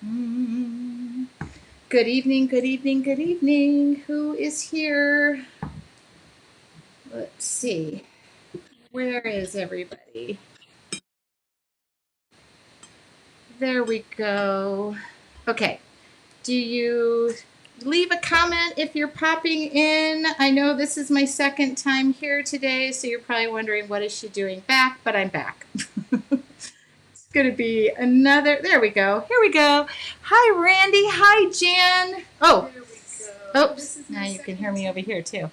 Mm. Good evening, good evening, good evening. Who is here? Let's see. Where is everybody? There we go. Okay. Do you leave a comment if you're popping in? I know this is my second time here today, so you're probably wondering what is she doing back, but I'm back. It's going to be another. There we go. Here we go. Hi, Randy. Hi, Jan. Oh, oops. Now you can hear me over here too.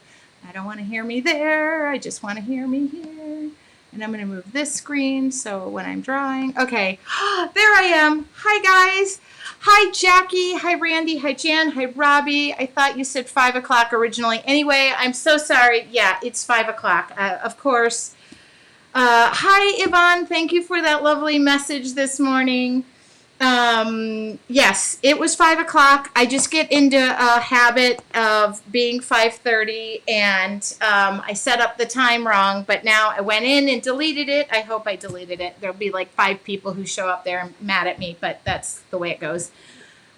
I don't want to hear me there. I just want to hear me here. And I'm going to move this screen so when I'm drawing. Okay. There I am. Hi, guys. Hi, Jackie. Hi, Randy. Hi, Jan. Hi, Robbie. I thought you said 5 o'clock originally. Anyway, I'm so sorry. Yeah, it's 5 o'clock. Of course. Hi, Yvonne. Thank you for that lovely message this morning. Yes, it was 5 o'clock. I just get into a habit of being 5:30, and I set up the time wrong, but now I went in and deleted it. I hope I deleted it. There'll be like 5 people who show up there and mad at me, but that's the way it goes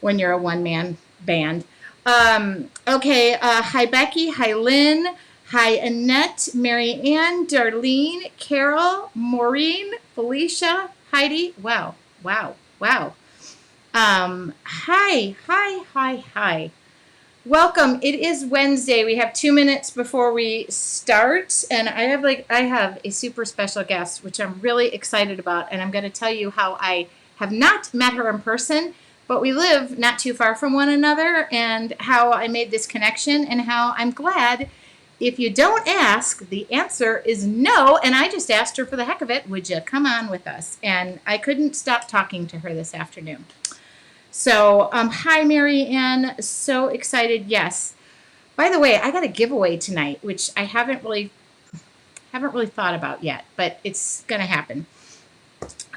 when you're a one-man band. Okay, hi, Becky. Hi, Lynn. Hi, Annette, Mary Ann, Darlene, Carol, Maureen, Felicia, Heidi. Wow, wow, wow. Hi. Welcome. It is Wednesday. We have 2 minutes before we start, and I have a super special guest, which I'm really excited about, and I'm going to tell you how I have not met her in person, but we live not too far from one another, and how I made this connection, and how I'm glad. If you don't ask, the answer is no, and I just asked her for the heck of it, would you come on with us? And I couldn't stop talking to her this afternoon. So, hi, Mary Ann. So excited. Yes. By the way, I got a giveaway tonight, which I haven't really thought about yet, but it's gonna happen.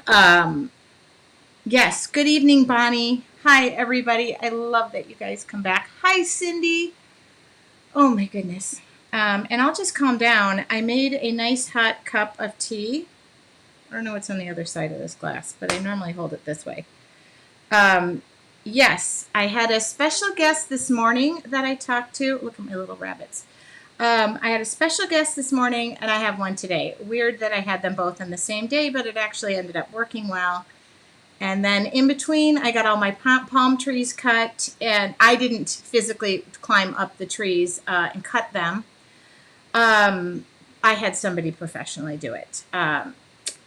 Um, yes. Good evening, Bonnie. Hi, everybody. I love that you guys come back. Hi, Cindy. Oh my goodness. And I'll just calm down. I made a nice hot cup of tea. I don't know what's on the other side of this glass, but I normally hold it this way. Um, yes, I had a special guest this morning that I talked to. Look at my little rabbits. I had a special guest this morning, and I have one today. Weird that I had them both on the same day, but it actually ended up working well. And then in between, I got all my palm trees cut, and I didn't physically climb up the trees and cut them. I had somebody professionally do it.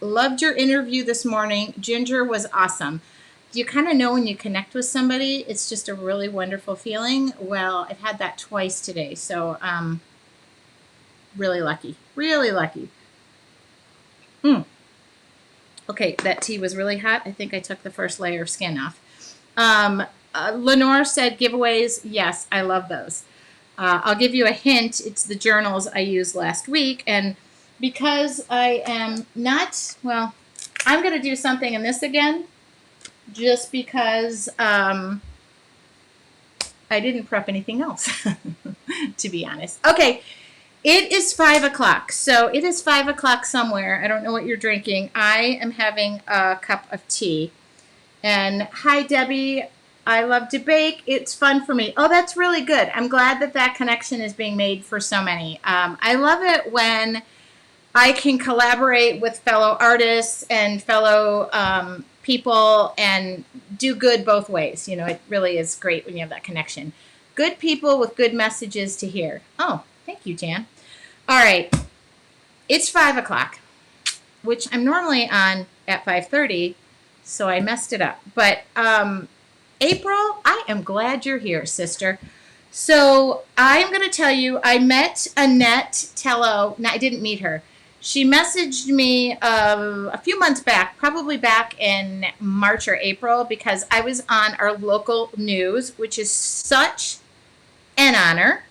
Loved your interview this morning. Ginger was awesome. You kind of know when you connect with somebody, it's just a really wonderful feeling. Well, I've had that twice today, so really lucky. Really lucky. Okay, that tea was really hot. I think I took the first layer of skin off. Lenore said giveaways. Yes, I love those. I'll give you a hint. It's the journals I used last week. And because I am not, well, I'm going to do something in this again just because I didn't prep anything else, to be honest. Okay, it is 5 o'clock. So it is 5 o'clock somewhere. I don't know what you're drinking. I am having a cup of tea. And hi, Debbie. I love to bake. It's fun for me. Oh, that's really good. I'm glad that that connection is being made for so many. I love it when I can collaborate with fellow artists and fellow people and do good both ways. You know, it really is great when you have that connection. Good people with good messages to hear. Oh, thank you, Jan. All right. It's 5 o'clock, which I'm normally on at 5:30, so I messed it up. But April, I am glad you're here, sister. So I'm going to tell you, I met Annette Tello. No, I didn't meet her. She messaged me a few months back, probably back in March or April, because I was on our local news, which is such an honor.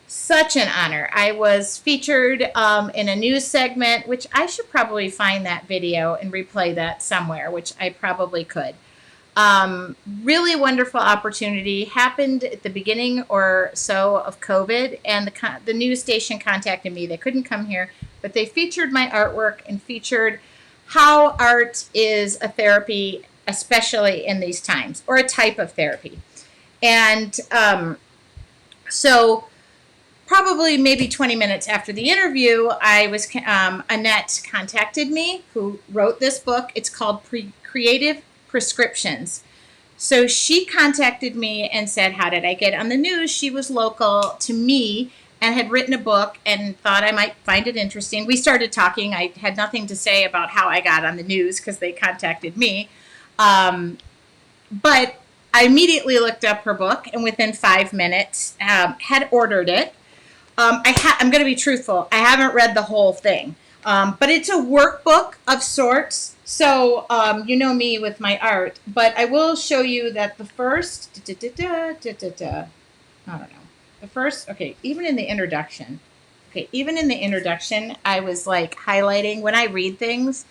Such an honor. I was featured in a news segment, which I should probably find that video and replay that somewhere, which I probably could. Really wonderful opportunity. Happened at the beginning or so of COVID, and the news station contacted me. They couldn't come here, but they featured my artwork and featured how art is a therapy especially in these times, or a type of therapy. And so probably maybe 20 minutes after the interview, Annette contacted me, who wrote this book. It's called Creative Prescriptions. So she contacted me and said, how did I get on the news? She was local to me and had written a book and thought I might find it interesting. We started talking. I had nothing to say about how I got on the news because they contacted me. But I immediately looked up her book, and within 5 minutes had ordered it. I'm going to be truthful. I haven't read the whole thing, but it's a workbook of sorts. So you know me with my art, but I will show you that the first, I don't know, the first, okay, even in the introduction, I was like highlighting. When I read things,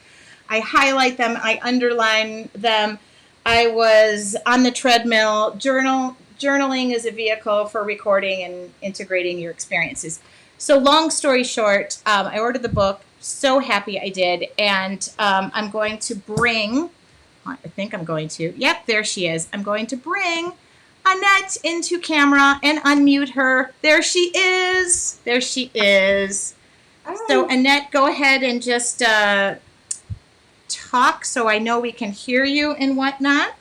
I highlight them, I underline them. I was on the treadmill. Journaling is a vehicle for recording and integrating your experiences. So long story short, I ordered the book. So happy I did. And I'm going to bring, yep, there she is. I'm going to bring Annette into camera and unmute her. There she is. Hi. So Annette, go ahead and just talk so I know we can hear you and whatnot.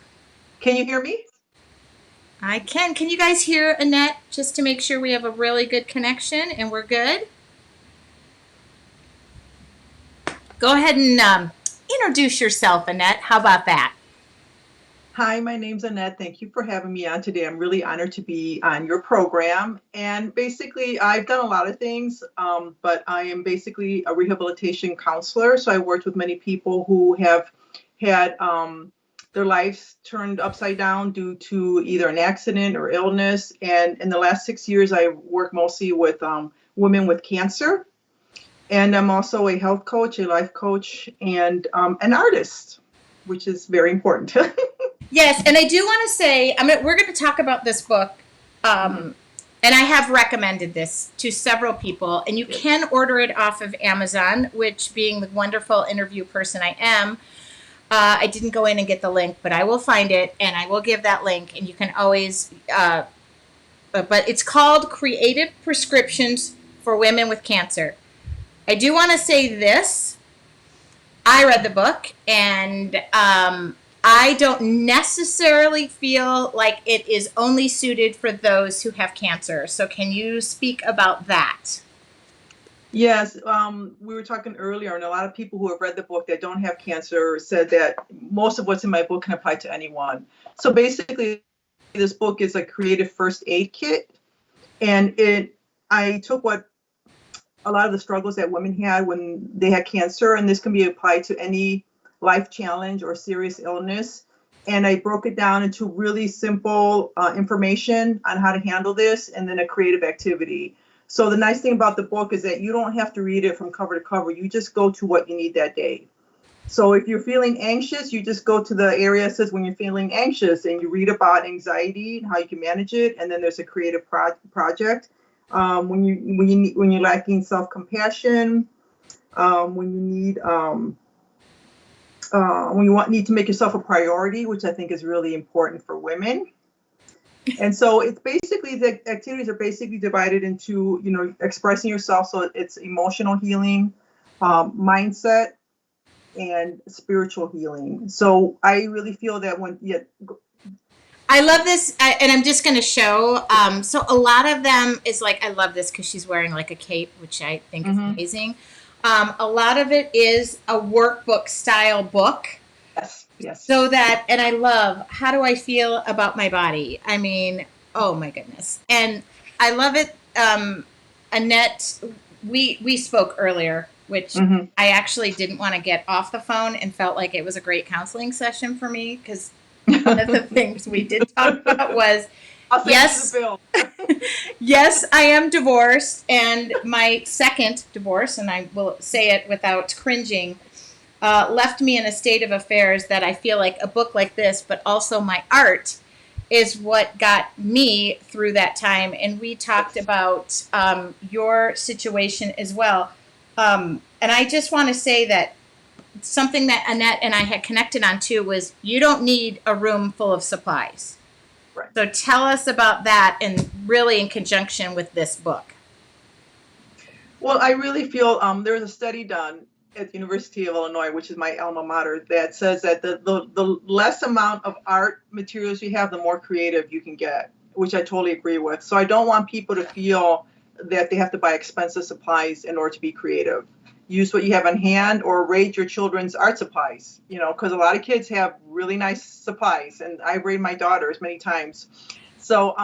Can you hear me? I can. Can you guys hear Annette, just to make sure we have a really good connection and we're good? Go ahead and introduce yourself, Annette. How about that? Hi, my name's Annette. Thank you for having me on today. I'm really honored to be on your program. And basically, I've done a lot of things, but I am basically a rehabilitation counselor. So I worked with many people who have had their lives turned upside down due to either an accident or illness. And in the last 6 years, I work mostly with women with cancer. And I'm also a health coach, a life coach, and an artist, which is very important. Yes, and I do want to say, we're going to talk about this book, and I have recommended this to several people, and you can order it off of Amazon, which, being the wonderful interview person I am, I didn't go in and get the link, but I will find it, and I will give that link, and you can always, but it's called Creative Prescriptions for Women with Cancer. I do want to say this. I read the book, and I don't necessarily feel like it is only suited for those who have cancer. So can you speak about that? Yes, we were talking earlier, and a lot of people who have read the book that don't have cancer said that most of what's in my book can apply to anyone. So basically, this book is a creative first aid kit, and I took what a lot of the struggles that women had when they had cancer, and this can be applied to any life challenge or serious illness. And I broke it down into really simple information on how to handle this, and then a creative activity. So the nice thing about the book is that you don't have to read it from cover to cover. You just go to what you need that day. So if you're feeling anxious, you just go to the area that says when you're feeling anxious, and you read about anxiety and how you can manage it. And then there's a creative project. When you're lacking self-compassion, when you need need to make yourself a priority, which I think is really important for women. And so it's basically, the activities are basically divided into, expressing yourself. So it's emotional healing, mindset, and spiritual healing. So I really feel that I love this, and I'm just going to show. So a lot of them is like, I love this because she's wearing like a cape, which I think is amazing. A lot of it is a workbook style book. Yes. So that, and I love, how do I feel about my body? I mean, oh my goodness. And I love it. Annette, we spoke earlier, which I actually didn't want to get off the phone, and felt like it was a great counseling session for me, because one of the things we did talk about was, yes, yes, I am divorced, and my second divorce, and I will say it without cringing, left me in a state of affairs that I feel like a book like this, but also my art, is what got me through that time. And we talked about your situation as well. And I just want to say that something that Annette and I had connected on too was you don't need a room full of supplies. Right. So tell us about that, and really in conjunction with this book. Well, I really feel there was a study done at the University of Illinois, which is my alma mater, that says that the less amount of art materials you have, the more creative you can get, which I totally agree with. So I don't want people to feel that they have to buy expensive supplies in order to be creative. Use what you have on hand, or raid your children's art supplies, because a lot of kids have really nice supplies, and I raid my daughters many times. So,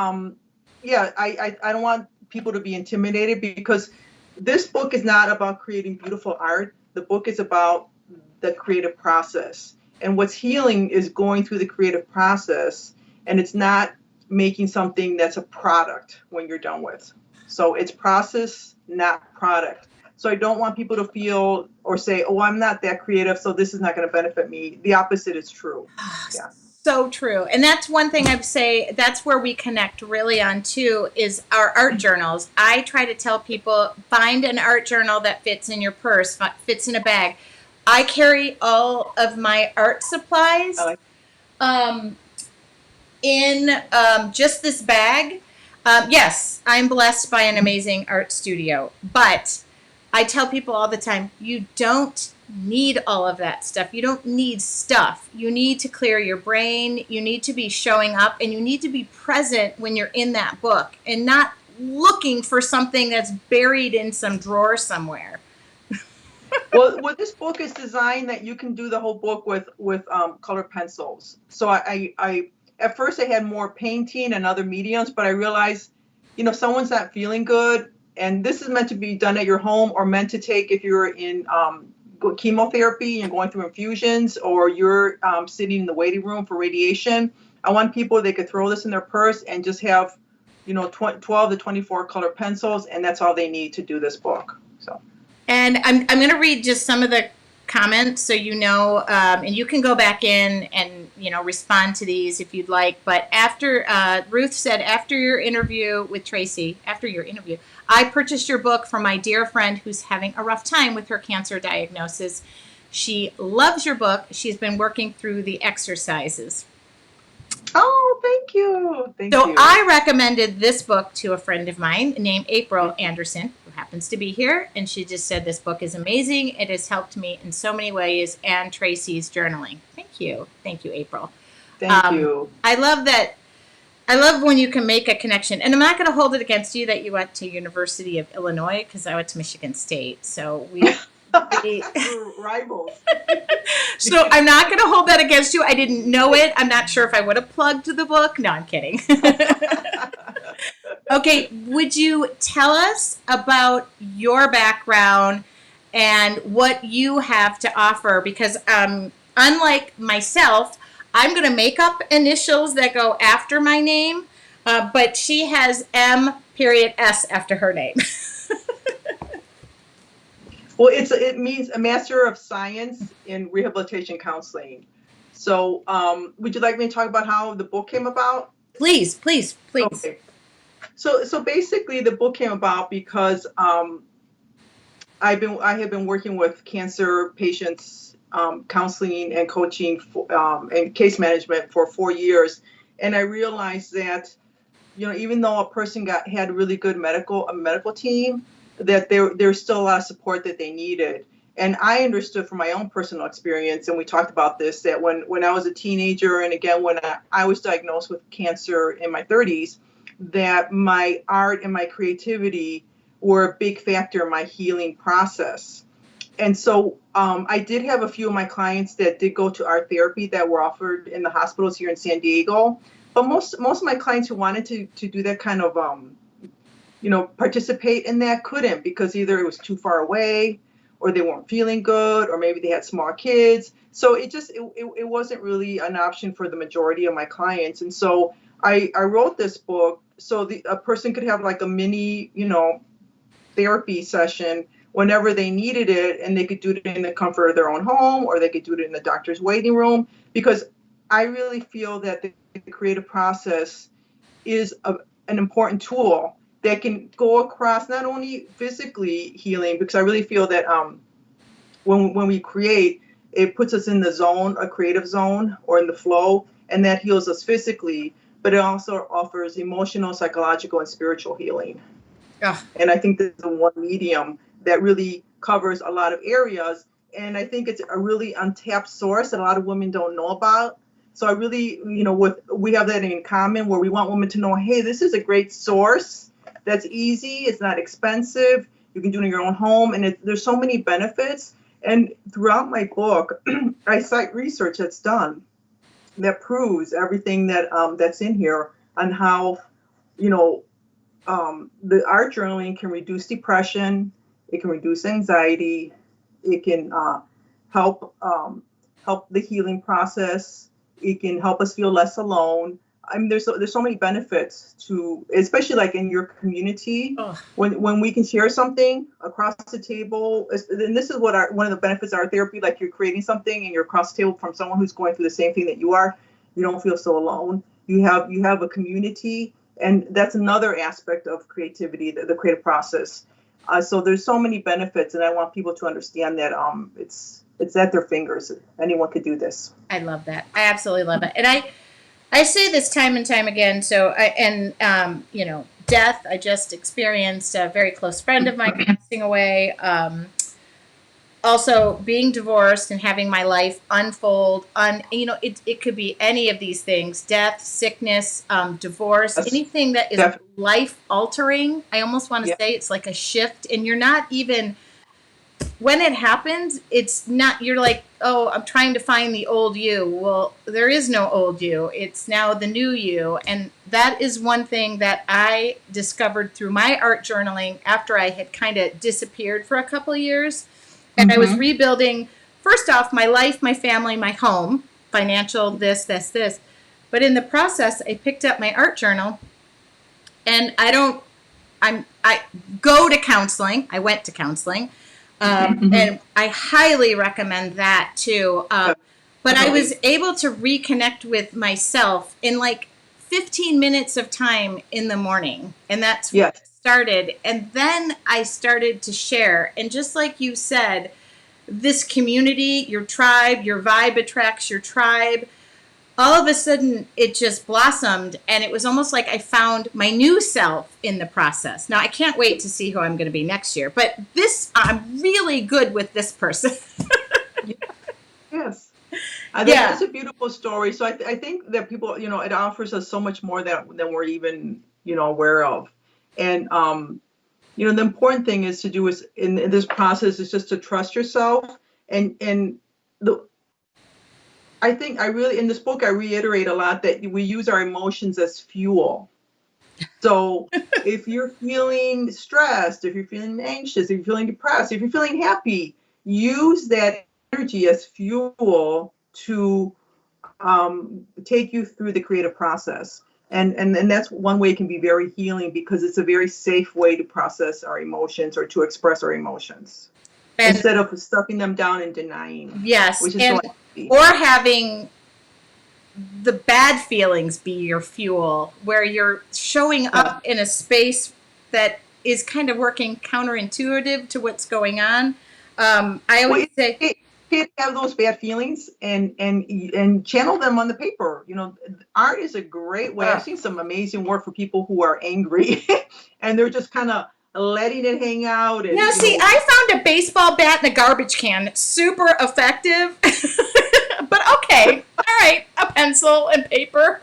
yeah, I don't want people to be intimidated, because this book is not about creating beautiful art. The book is about the creative process. And what's healing is going through the creative process, and it's not making something that's a product when you're done with. So it's process, not product. So I don't want people to feel or say, oh, I'm not that creative, so this is not going to benefit me. The opposite is true. Yeah. So true. And that's one thing I'd say, that's where we connect really on too, is our art journals. I try to tell people, find an art journal that fits in your purse, fits in a bag. I carry all of my art supplies in just this bag. Yes, I'm blessed by an amazing art studio, but I tell people all the time, you don't need all of that stuff. You don't need stuff. You need to clear your brain. You need to be showing up, and you need to be present when you're in that book and not looking for something that's buried in some drawer somewhere. Well, this book is designed that you can do the whole book with colored pencils. So I at first I had more painting and other mediums, but I realized, someone's not feeling good, and this is meant to be done at your home, or meant to take if you're in chemotherapy and going through infusions, or you're sitting in the waiting room for radiation. I want people, they could throw this in their purse and just have, 12 to 24 colored pencils, and that's all they need to do this book. So. And I'm going to read just some of the comments so and you can go back in and respond to these if you'd like. But after Ruth said, after your interview, I purchased your book for my dear friend who's having a rough time with her cancer diagnosis. She loves your book. She's been working through the exercises. Oh, thank you. Thank you. So I recommended this book to a friend of mine named April Anderson, who happens to be here. And she just said, this book is amazing. It has helped me in so many ways. And Tracy's journaling. Thank you. Thank you, April. Thank you. I love that. I love when you can make a connection. And I'm not going to hold it against you that you went to University of Illinois, because I went to Michigan State. So we rivals. So I'm not going to hold that against you. I didn't know it. I'm not sure if I would have plugged the book. No, I'm kidding. Okay, would you tell us about your background and what you have to offer? Because unlike myself, I'm going to make up initials that go after my name, but she has M.S. after her name. Well, it means a Master of Science in Rehabilitation Counseling. So would you like me to talk about how the book came about? Please. Okay. So basically the book came about because I have been working with cancer patients, counseling and coaching and case management for 4 years. And I realized that, even though a person had a really good medical team, that there's still a lot of support that they needed. And I understood from my own personal experience, and we talked about this, that when I was a teenager, and again, when I was diagnosed with cancer in my 30s, that my art and my creativity were a big factor in my healing process. And so I did have a few of my clients that did go to art therapy that were offered in the hospitals here in San Diego. But most of my clients who wanted to do that kind of participate in that couldn't, because either it was too far away, or they weren't feeling good, or maybe they had small kids. So it wasn't really an option for the majority of my clients. And so I wrote this book so a person could have like a mini, therapy session whenever they needed it, and they could do it in the comfort of their own home, or they could do it in the doctor's waiting room, because I really feel that the creative process is an important tool that can go across not only physically healing, because I really feel that when we create, it puts us in the zone, a creative zone, or in the flow, and that heals us physically, but it also offers emotional, psychological, and spiritual healing. Ugh. And I think this is the one medium that really covers a lot of areas. And I think it's a really untapped source that a lot of women don't know about. So I really, we have that in common, where we want women to know, hey, this is a great source that's easy, it's not expensive, you can do it in your own home, and there's so many benefits. And throughout my book, I cite research that's done that proves everything that's in here on how, the art journaling can reduce depression, it can reduce anxiety, it can help the healing process, it can help us feel less alone. I mean, there's so many benefits to, especially like in your community, Ugh. when we can share something across the table. And this is what one of the benefits of our therapy, like you're creating something and you're across the table from someone who's going through the same thing that you are. You don't feel so alone. You have a community, and that's another aspect of creativity, the creative process. So there's so many benefits, and I want people to understand that it's at their fingers. Anyone could do this. I love that. I absolutely love it. And I say this time and time again. So, death. I just experienced a very close friend of mine passing away. Also, being divorced and having my life unfold. It could be any of these things: death, sickness, divorce, Yes. anything that is life altering. I almost want to Yeah. say it's like a shift, and you're not even. When it happens, it's not, you're like, oh, I'm trying to find the old you. Well, there is no old you. It's now the new you. And that is one thing that I discovered through my art journaling after I had kind of disappeared for a couple of years. And I was rebuilding, first off, my life, my family, my home, financial, this. But in the process, I picked up my art journal, and I go to counseling. I went to counseling. And I highly recommend that too. But I was able to reconnect with myself in like 15 minutes of time in the morning. And that's where it started. And then I started to share. And just like you said, this community, your tribe, your vibe attracts your tribe. All of a sudden, it just blossomed, and it was almost like I found my new self in the process. Now, I can't wait to see who I'm going to be next year, but I'm really good with this person. Yes. That's a beautiful story. So I think that people, it offers us so much more than we're even, aware of. And, the important thing is to do is in this process is just to trust yourself. I think in this book, I reiterate a lot that we use our emotions as fuel. So if you're feeling stressed, if you're feeling anxious, if you're feeling depressed, if you're feeling happy, use that energy as fuel to take you through the creative process. And that's one way it can be very healing, because it's a very safe way to process our emotions or to express our emotions instead of stuffing them down and denying. Yes. Which is or having the bad feelings be your fuel, where you're showing up in a space that is kind of working counterintuitive to what's going on. I always say, have those bad feelings and channel them on the paper. Art is a great way. I've seen some amazing work for people who are angry and they're just kind of letting it hang out. And, I found a baseball bat in a garbage can. It's super effective. But okay, all right, a pencil and paper.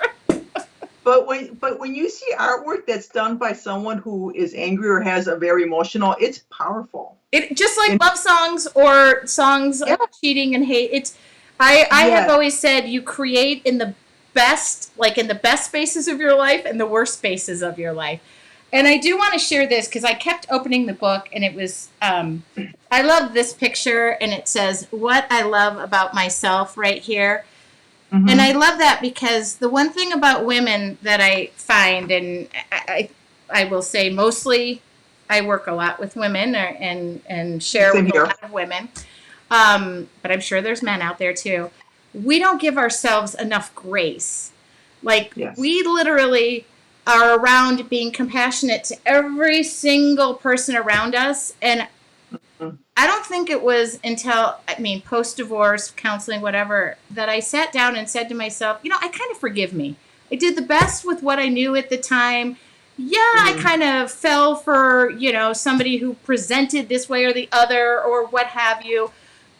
But when you see artwork that's done by someone who is angry or has a very emotional, it's powerful. It just like love songs or songs of cheating and hate. I have always said you create in the best spaces of your life and the worst spaces of your life. And I do want to share this because I kept opening the book, and it was I love this picture, and it says what I love about myself right here. Mm-hmm. And I love that because the one thing about women that I find, and I will say mostly I work a lot with women and share with a lot of women, but I'm sure there's men out there too. We don't give ourselves enough grace. We literally are around being compassionate to every single person around us. And I don't think it was until, I mean, post-divorce, counseling, whatever, that I sat down and said to myself, I kind of forgive me. I did the best with what I knew at the time. Yeah, I kind of fell for, somebody who presented this way or the other or what have you.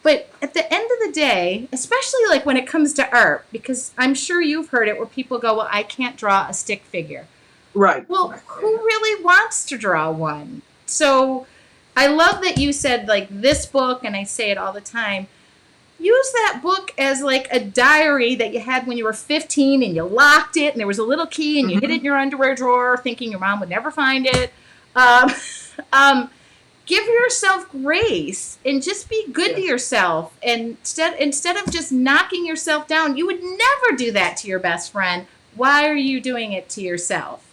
But at the end of the day, especially like when it comes to art, because I'm sure you've heard it where people go, well, I can't draw a stick figure. Right. Well, who really wants to draw one? So I love that you said like this book, and I say it all the time, use that book as like a diary that you had when you were 15 and you locked it and there was a little key and you hid it in your underwear drawer thinking your mom would never find it. Um, give yourself grace and just be good to yourself. And instead of just knocking yourself down, you would never do that to your best friend. Why are you doing it to yourself?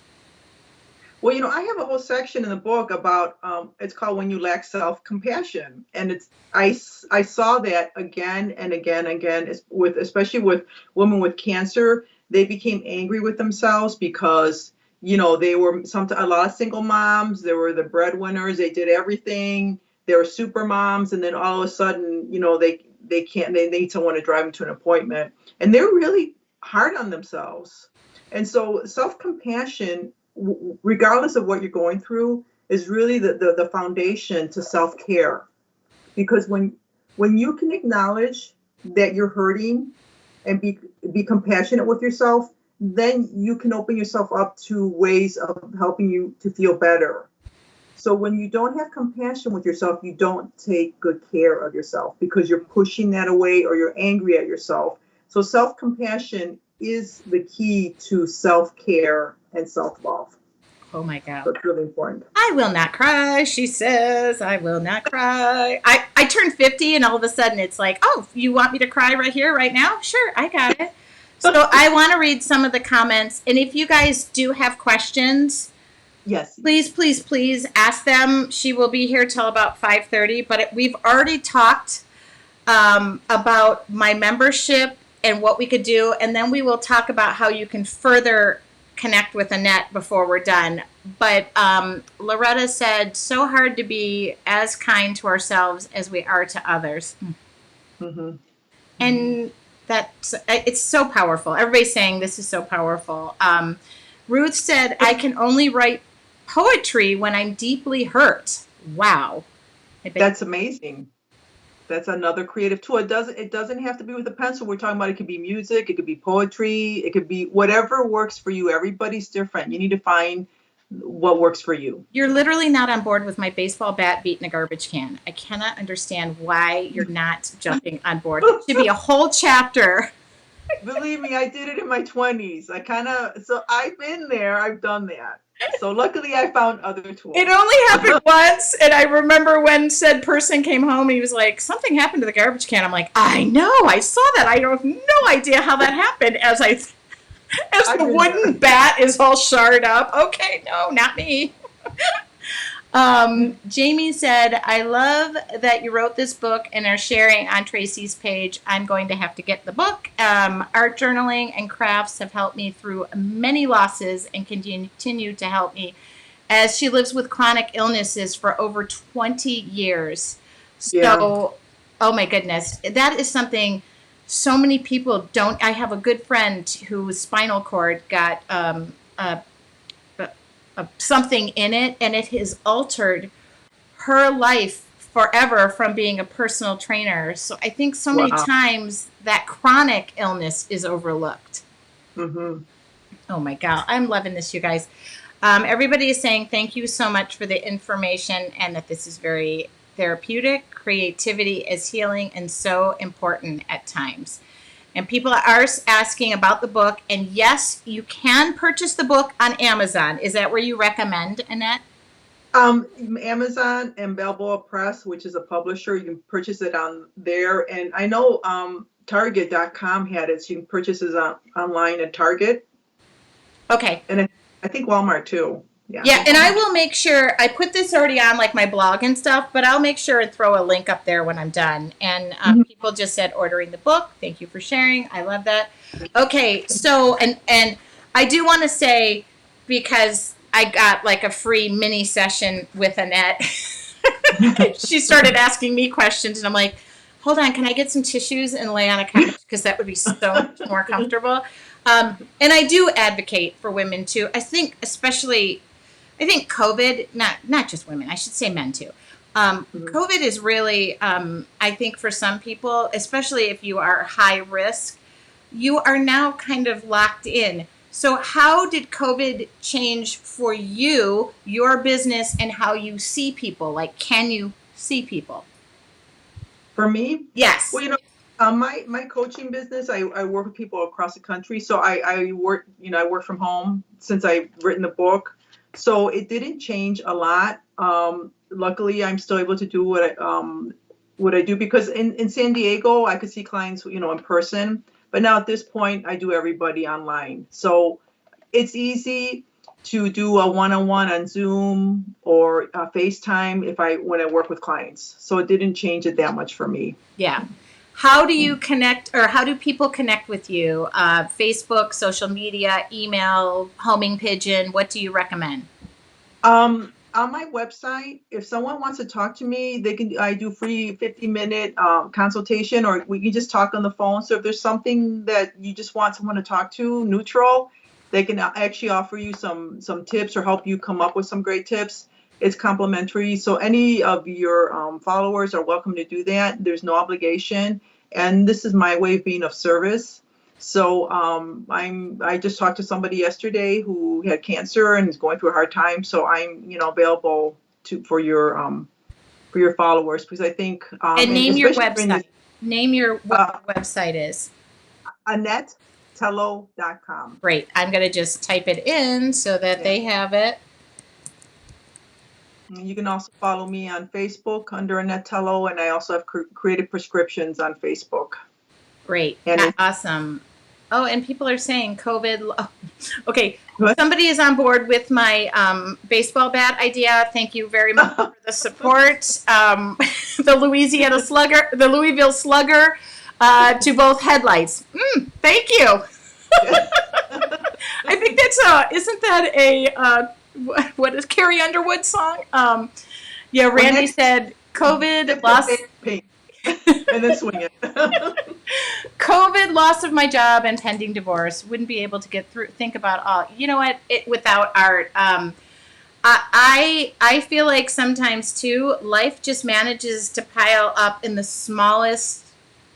Well, I have a whole section in the book about it's called When You Lack Self-Compassion, and I saw that again and again and again especially with women with cancer. They became angry with themselves because they were a lot of single moms. They were the breadwinners. They did everything. They were super moms, and then all of a sudden, they can't. They need someone to drive them to an appointment, and they're really hard on themselves. And so self-compassion, regardless of what you're going through, is really the foundation to self-care. Because when you can acknowledge that you're hurting and be compassionate with yourself, then you can open yourself up to ways of helping you to feel better. So when you don't have compassion with yourself, you don't take good care of yourself because you're pushing that away or you're angry at yourself. So self-compassion is the key to self-care and self-love. Oh my God. So it's really important. I will not cry, she says. I will not cry. I turned 50 and all of a sudden it's like, oh, you want me to cry right here, right now? Sure, I got it. So I want to read some of the comments. And if you guys do have questions, yes, please ask them. She will be here till about 5:30. But we've already talked about my membership and what we could do. And then we will talk about how you can further connect with Annette before we're done. But Loretta said, so hard to be as kind to ourselves as we are to others. Mm-hmm. And it's so powerful. Everybody's saying this is so powerful. Ruth said, I can only write poetry when I'm deeply hurt. Wow. That's amazing. That's another creative tool. It doesn't have to be with a pencil. We're talking about it could be music, it could be poetry, it could be whatever works for you. Everybody's different. You need to find what works for you. You're literally not on board with my baseball bat beat in a garbage can. I cannot understand why you're not jumping on board. It should be a whole chapter. Believe me, I did it in my 20s. So I've been there. I've done that. So luckily I found other tools. It only happened once, and I remember when said person came home and he was like, something happened to the garbage can. I'm like, I know, I saw that. I have no idea how that happened as the wooden bat is all charred up. Okay, no, not me. Jamie said, I love that you wrote this book and are sharing on Tracy's page. I'm going to have to get the book. Art journaling and crafts have helped me through many losses and continue to help me as she lives with chronic illnesses for over 20 years. So, Oh my goodness, that is something so many people don't. I have a good friend whose spinal cord got something in it, and it has altered her life forever from being a personal trainer. So I think so many times that chronic illness is overlooked. Mm-hmm. Oh my God, I'm loving this, you guys. Everybody is saying thank you so much for the information and that this is very therapeutic. Creativity is healing and so important at times. And people are asking about the book. And yes, you can purchase the book on Amazon. Is that where you recommend, Annette? Amazon and Balboa Press, which is a publisher, you can purchase it on there. And I know Target.com had it, so you can purchase it online at Target. Okay. And I think Walmart too. Yeah, and I will make sure, I put this already on like my blog and stuff, but I'll make sure and throw a link up there when I'm done. And people just said ordering the book. Thank you for sharing. I love that. Okay, so, and I do want to say, because I got like a free mini session with Annette. She started asking me questions, and I'm like, hold on, can I get some tissues and lay on a couch? Because that would be so much more comfortable. And I do advocate for women too. I think, especially, I think COVID, not just women, I should say men too. COVID is really, I think for some people, especially if you are high risk, you are now kind of locked in. So how did COVID change for you, your business, and how you see people? Like, can you see people? For me, Yes. well, my coaching business, I work with people across the country. So I work, I work from home since I've written the book. So it didn't change a lot. Luckily, I'm still able to do what I do, because in San Diego, I could see clients, in person. But now at this point, I do everybody online. So it's easy to do a one-on-one on Zoom or FaceTime when I work with clients. So it didn't change it that much for me. Yeah. How do you connect, or how do people connect with you? Facebook, social media, email, homing pigeon. What do you recommend? On my website, if someone wants to talk to me, I do free 50-minute consultation, or we can just talk on the phone. So if there's something that you just want someone to talk to, neutral, they can actually offer you some tips or help you come up with some great tips. It's complimentary. So any of your followers are welcome to do that. There's no obligation. And this is my way of being of service. So I just talked to somebody yesterday who had cancer and is going through a hard time. So I'm available for your followers, because I think And name your especially website. Name what your website is. AnnetteTello.com. Great. I'm going to just type it in so that they have it. You can also follow me on Facebook under Annette Tello, and I also have creative prescriptions on Facebook. Great. And awesome. Oh, and people are saying COVID. Okay. Somebody is on board with my baseball bat idea. Thank you very much for the support. The Louisville Slugger to both headlights. Thank you. I think isn't that a, what is Carrie Underwood song? Yeah, Randy said COVID lost. And then swing it. COVID, loss of my job, and pending divorce. Wouldn't be able to think about all. You know what? Without art. I feel like sometimes too, life just manages to pile up in the smallest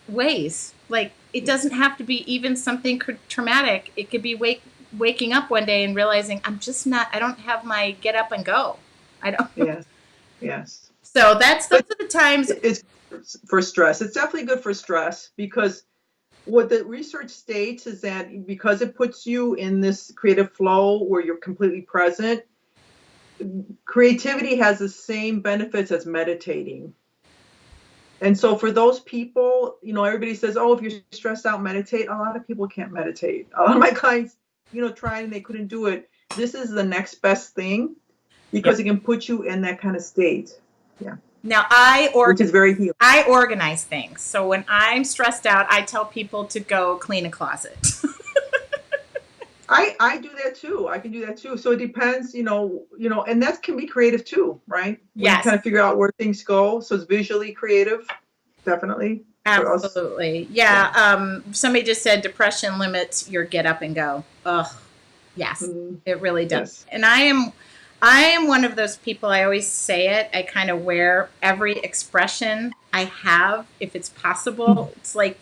ways. Like, it doesn't have to be even something traumatic. It could be waking up one day and realizing I don't have my get up and go. I don't. Yes. So those are the times. It's for stress. It's definitely good for stress, because what the research states is that because it puts you in this creative flow where you're completely present, creativity has the same benefits as meditating. And so for those people, everybody says, oh, if you're stressed out, meditate. A lot of people can't meditate. A lot of my clients, tried and they couldn't do it. This is the next best thing, because it can put you in that kind of state. Yeah. Now which is very healing. I organize things. So when I'm stressed out, I tell people to go clean a closet. I do that too. I can do that too. So it depends, and that can be creative too, right? Yes. You kind of figure out where things go. So it's visually creative, definitely. Absolutely. Yeah. Somebody just said depression limits your get up and go. Ugh. Yes, it really does. Yes. And I am one of those people, I always say it, I kind of wear every expression I have, if it's possible. It's like,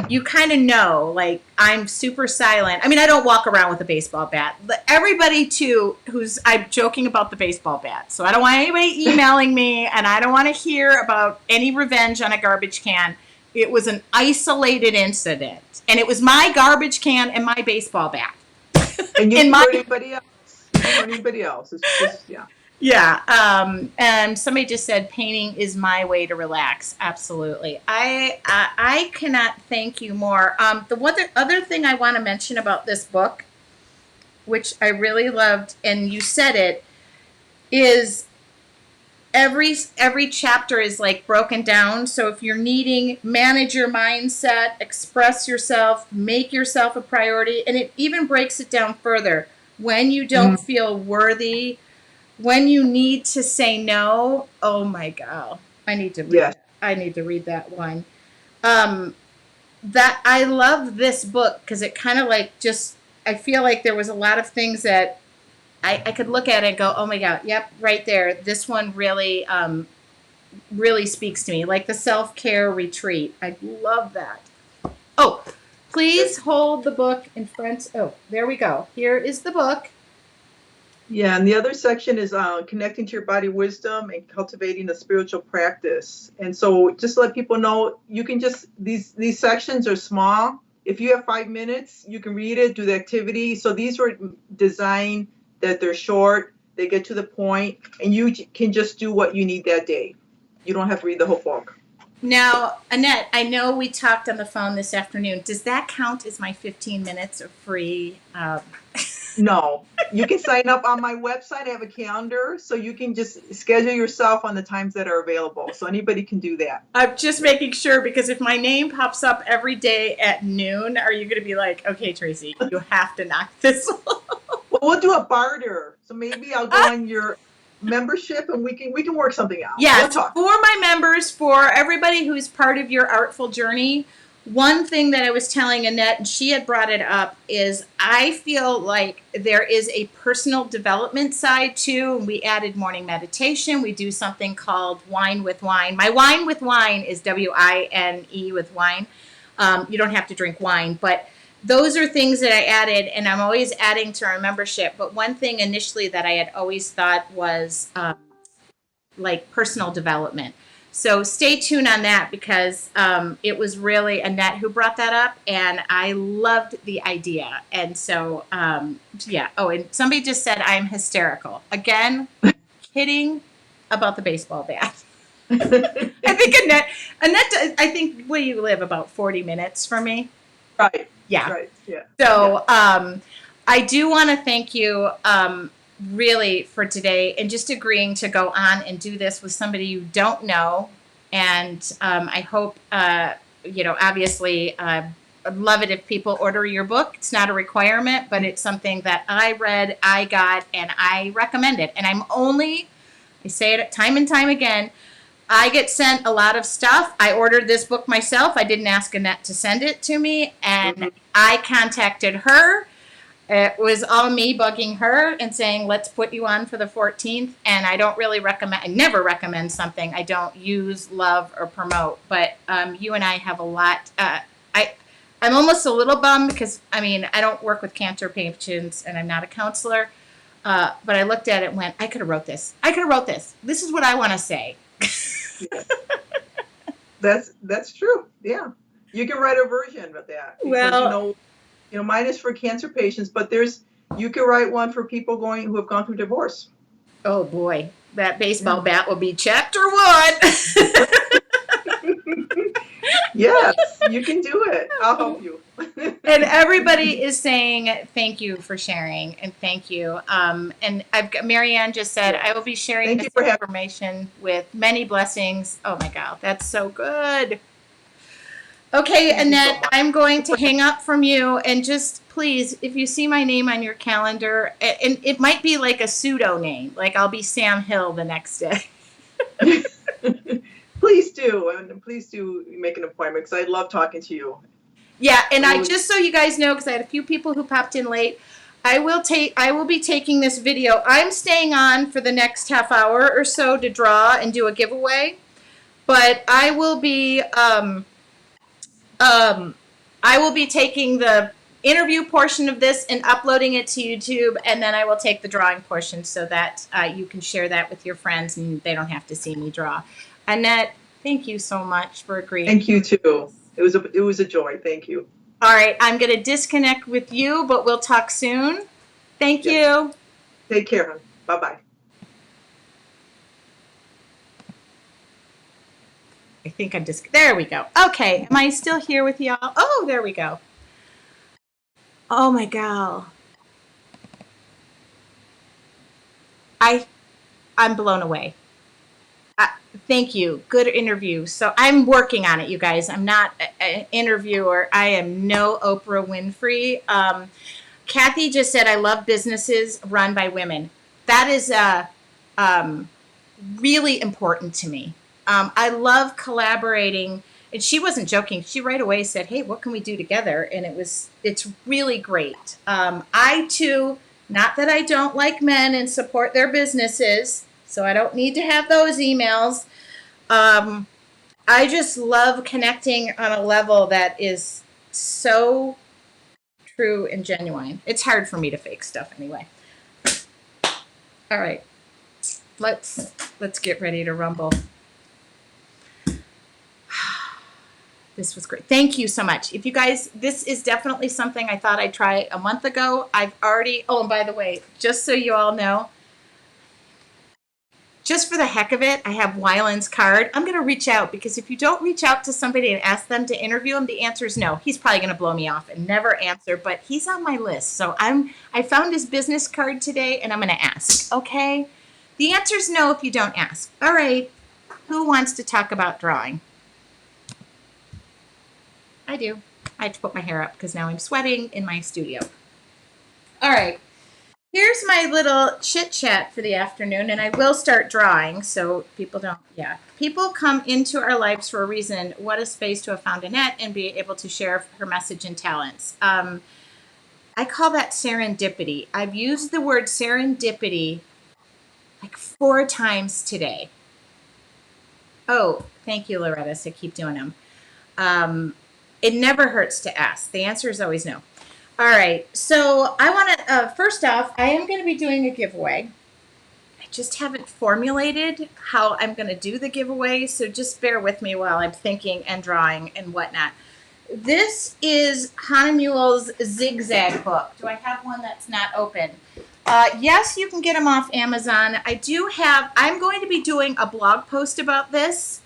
you kind of know, like, I'm super silent. I mean, I don't walk around with a baseball bat. Everybody, too, I'm joking about the baseball bat. So I don't want anybody emailing me, and I don't want to hear about any revenge on a garbage can. It was an isolated incident. And it was my garbage can and my baseball bat. And you hurt anybody else. Anybody else. It's just, yeah. Yeah. And somebody just said painting is my way to relax. Absolutely. I cannot thank you more. The other thing I want to mention about this book, which I really loved, and you said it, is every chapter is like broken down. So if you're needing, manage your mindset, express yourself, make yourself a priority, and it even breaks it down further. When you don't feel worthy When You Need to Say No. Oh my God. I need to read Yes. I need to read that one. Um, that I love this book because it kind of like just I feel like there was a lot of things that I could look at it and go, oh my God, yep, right there. This one really really speaks to me. Like the self-care retreat. I love that. Oh, please hold the book in front. Oh, there we go. Here is the book. Yeah, and the other section is connecting to your body wisdom and cultivating a spiritual practice. And so, just to let people know, you can just these sections are small. If you have 5 minutes, you can read it, do the activity. So these were designed that they're short, they get to the point, and you can just do what you need that day. You don't have to read the whole book. Now, Annette, I know we talked on the phone this afternoon. Does that count as my 15 minutes of free? No, you can sign up on my website. I have a calendar, so you can just schedule yourself on the times that are available. So anybody can do that. I'm just making sure because if my name pops up every day at noon, are you going to be like, okay, Tracy, you have to knock this off? Well, we'll do a barter. So maybe I'll go on your membership and we can work something out. Yes, We'll talk. for my members, for everybody who's part of your artful journey, one thing that I was telling Annette, and she had brought it up, is I feel like there is a personal development side too. We added morning meditation. We do something called Wine with Wine. My Wine with Wine is WINE with wine. You don't have to drink wine, but those are things that I added, and I'm always adding to our membership. But one thing initially that I had always thought was like personal development. So stay tuned on that because it was really Annette who brought that up, and I loved the idea. And so, yeah. Oh, and somebody just said I'm hysterical. Again, kidding about the baseball bat. I think Annette, I think where you live about 40 minutes from me. Right. Yeah. Right. Yeah. So I do want to thank you really for today and just agreeing to go on and do this with somebody you don't know. And I hope, obviously, I'd love it if people order your book. It's not a requirement, but it's something that I read, I got, and I recommend it. And I say it time and time again, I get sent a lot of stuff. I ordered this book myself. I didn't ask Annette to send it to me. And I contacted her. It was all me bugging her and saying, let's put you on for the 14th. And I never recommend something I don't use, love, or promote. But you and I have a lot. I'm almost a little bummed because, I don't work with cancer patients and I'm not a counselor. But I looked at it and went, I could have wrote this. This is what I want to say. That's true. Yeah. You can write a version of that. Because, mine is for cancer patients, but you can write one for people who have gone through divorce. Oh boy, that baseball bat will be chapter 1. Yes, you can do it. I'll help you. And everybody is saying thank you for sharing and thank you. And Marianne just said, I will be sharing this information with many blessings. Oh my God, that's so good. Okay, Annette, I'm going to hang up from you and just please, if you see my name on your calendar, and it might be like a pseudo name, like I'll be Sam Hill the next day. Please do, and please do make an appointment because I love talking to you. Yeah, and I just so you guys know, because I had a few people who popped in late, I will be taking this video. I'm staying on for the next half hour or so to draw and do a giveaway, but I will be taking the interview portion of this and uploading it to YouTube, and then I will take the drawing portion so that you can share that with your friends and they don't have to see me draw. Annette, thank you so much for agreeing. Thank you too. It was a joy. Thank you. All right, I'm going to disconnect with you, but we'll talk soon. Thank you. Take care, hon. Bye-bye. I think I'm just, there we go. Okay, am I still here with y'all? Oh, there we go. Oh my God. I'm blown away. Thank you. Good interview. So I'm working on it, you guys. I'm not an interviewer. I am no Oprah Winfrey. Kathy just said, I love businesses run by women. That is really important to me. I love collaborating, and she wasn't joking. She right away said, "Hey, what can we do together?" And it's really great. I too, not that I don't like men and support their businesses, so I don't need to have those emails. I just love connecting on a level that is so true and genuine. It's hard for me to fake stuff anyway. All right, let's get ready to rumble. This was great. Thank you so much. If you guys, this is definitely something I thought I'd try a month ago. I've already, oh, and by the way, just so you all know, just for the heck of it, I have Wyland's card. I'm going to reach out, because if you don't reach out to somebody and ask them to interview him, the answer is no. He's probably going to blow me off and never answer, but he's on my list. So I found his business card today, and I'm going to ask, okay? The answer is no if you don't ask. All right. Who wants to talk about drawing? I do. I have to put my hair up because now I'm sweating in my studio. All right. Here's my little chit chat for the afternoon, and I will start drawing so people don't, People come into our lives for a reason. What a space to have found Annette and be able to share her message and talents. I call that serendipity. I've used the word serendipity like 4 times today. Oh, thank you, Loretta. So keep doing them. It never hurts to ask. The answer is always no. All right. So I want to, first off, I am going to be doing a giveaway. I just haven't formulated how I'm going to do the giveaway. So just bear with me while I'm thinking and drawing and whatnot. This is Hanamul's Zigzag book. Do I have one that's not open? Yes, you can get them off Amazon. I'm going to be doing a blog post about this.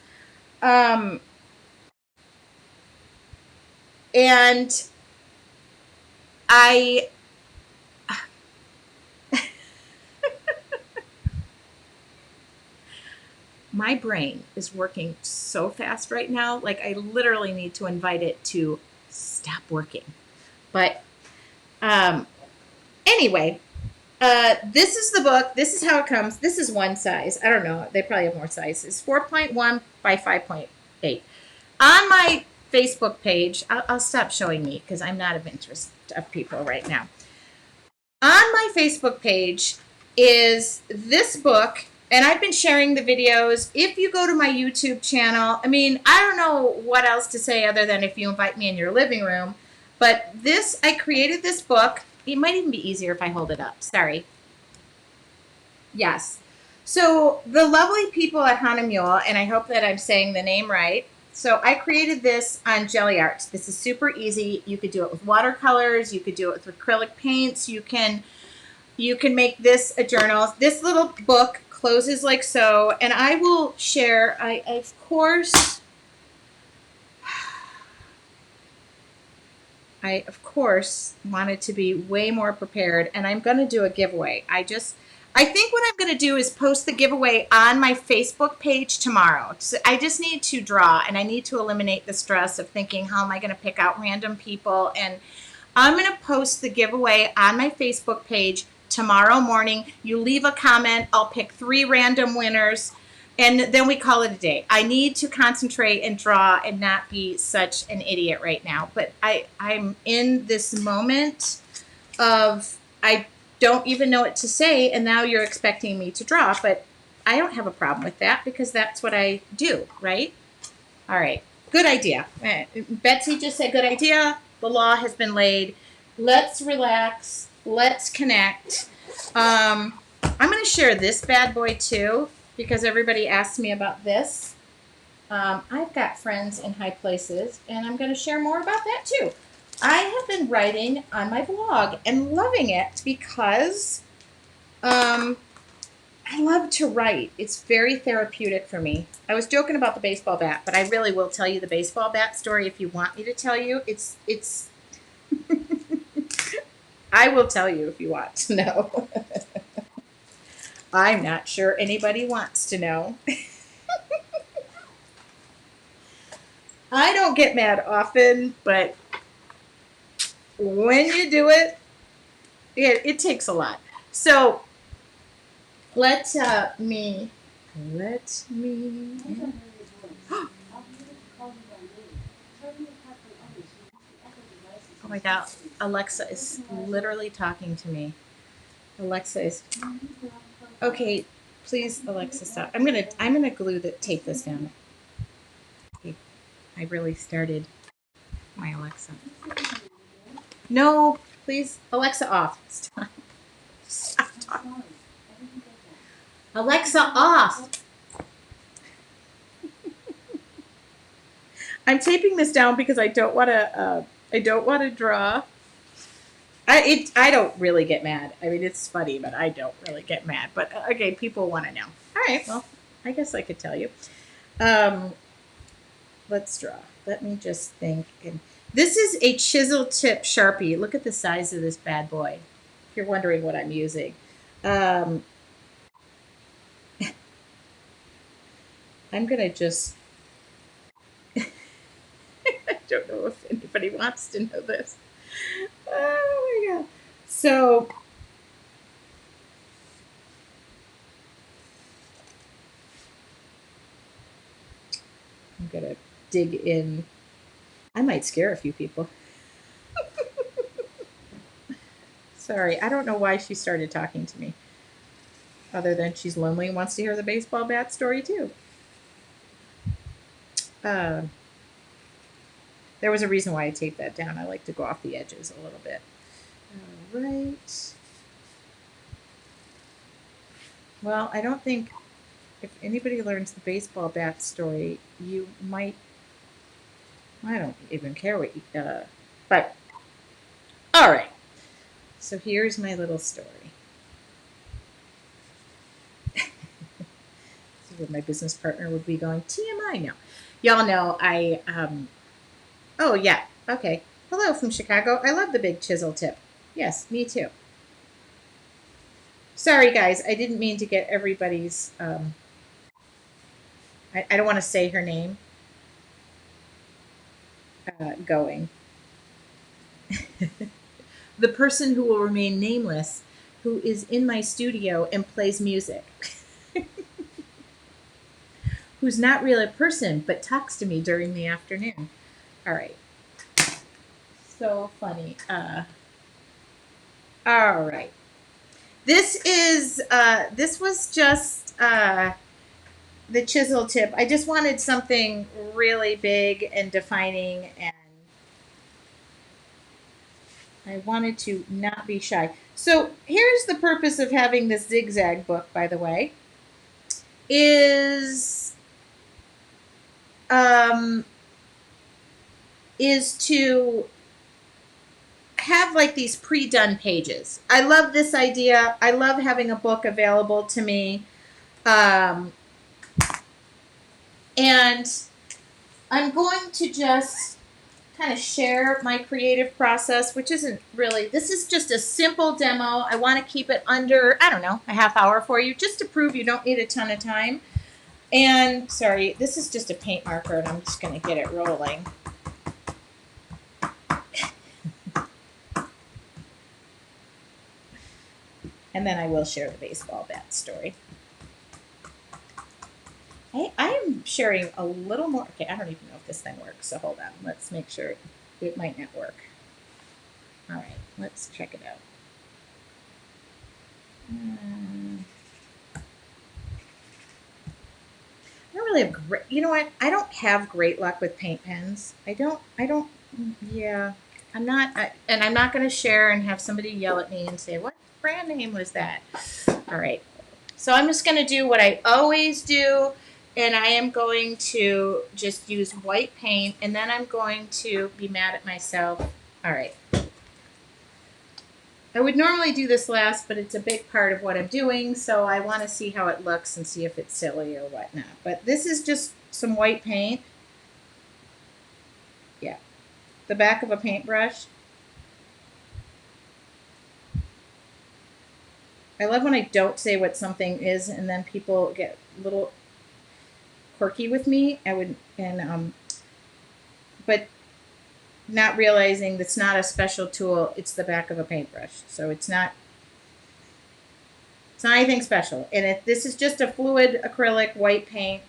And my brain is working so fast right now. Like, I literally need to invite it to stop working. But anyway, this is the book. This is how it comes. This is one size. I don't know. They probably have more sizes. 4.1 by 5.8. On my Facebook page, I'll stop showing me because I'm not of interest of people right now. On my Facebook page is this book, and I've been sharing the videos. If you go to my YouTube channel, I mean, I don't know what else to say other than if you invite me in your living room, but I created this book. It might even be easier if I hold it up. Sorry. Yes. So the lovely people at Hanamul, and I hope that I'm saying the name right. So I created this on Jelly Arts. This is super easy. You could do it with watercolors. You could do it with acrylic paints. You can make this a journal. This little book closes like so, and I will share. I of course wanted to be way more prepared, and I'm going to do a giveaway. I think what I'm going to do is post the giveaway on my Facebook page tomorrow. So I just need to draw, and I need to eliminate the stress of thinking, how am I going to pick out random people? And I'm going to post the giveaway on my Facebook page tomorrow morning. You leave a comment. I'll pick 3 random winners, and then we call it a day. I need to concentrate and draw and not be such an idiot right now. But I'm in this moment of I don't even know what to say, and now you're expecting me to draw, but I don't have a problem with that because that's what I do, right? All right, good idea. Betsy just said good idea. The law has been laid. Let's relax. Let's connect. I'm going to share this bad boy too because everybody asked me about this. I've got friends in high places, and I'm going to share more about that too. I have been writing on my blog and loving it because I love to write. It's very therapeutic for me. I was joking about the baseball bat, but I really will tell you the baseball bat story if you want me to tell you. It's I will tell you if you want to know. I'm not sure anybody wants to know. I don't get mad often, but when you do it, it takes a lot. So Let me. Let me. Oh my God, Alexa is literally talking to me. Alexa is okay. Please, Alexa, stop. I'm gonna glue the tape this down. Okay, I really started my Alexa. No, please, Alexa off. Stop. Stop talking. Alexa off. I'm taping this down because I don't want to. I don't want to draw. I don't really get mad. I mean, it's funny, but I don't really get mad. But okay, people want to know. All right, well, I guess I could tell you. Um, let's draw. Let me just think. And this is a chisel tip Sharpie. Look at the size of this bad boy. If you're wondering what I'm using. Um, I'm gonna just. I don't know if anybody wants to know this. Oh my god. So I'm gonna dig in. I might scare a few people. Sorry, I don't know why she started talking to me. Other than she's lonely and wants to hear the baseball bat story too. Uh, there was a reason why I taped that down. I like to go off the edges a little bit. All right. Well, I don't think if anybody learns the baseball bat story, you might. I don't even care what you. But all right. So here's my little story. This is what my business partner would be going TMI now. Y'all know I. Oh yeah. Okay. Hello from Chicago. I love the big chisel tip. Yes, me too. Sorry, guys. I didn't mean to get everybody's. I don't want to say her name. Going. The person who will remain nameless, who is in my studio and plays music, who's not really a person but talks to me during the afternoon. All right. So funny. All right. This was just the chisel tip. I just wanted something really big and defining, and I wanted to not be shy. So here's the purpose of having this Zigzag book, by the way, is um, is to have like these pre-done pages. I love this idea. I love having a book available to me. Um, and I'm going to just kind of share my creative process, which isn't really, this is just a simple demo. I want to keep it under, I don't know, a half hour for you, just to prove you don't need a ton of time. And sorry, this is just a paint marker and I'm just going to get it rolling. And then I will share the baseball bat story. I am sharing a little more. Okay, I don't even know if this thing works, so hold on. Let's make sure it might not work. All right, let's check it out. I don't really have great, you know what? I don't have great luck with paint pens. Yeah. And I'm not going to share and have somebody yell at me and say, what brand name was that? All right. So I'm just going to do what I always do, and I am going to just use white paint, and then I'm going to be mad at myself. All right. I would normally do this last, but it's a big part of what I'm doing, so I want to see how it looks and see if it's silly or whatnot. But this is just some white paint. Yeah. The back of a paintbrush. I love when I don't say what something is, and then people get a little quirky with me. But not realizing that's not a special tool. It's the back of a paintbrush, so it's not It's not anything special. And this is just a fluid acrylic white paint.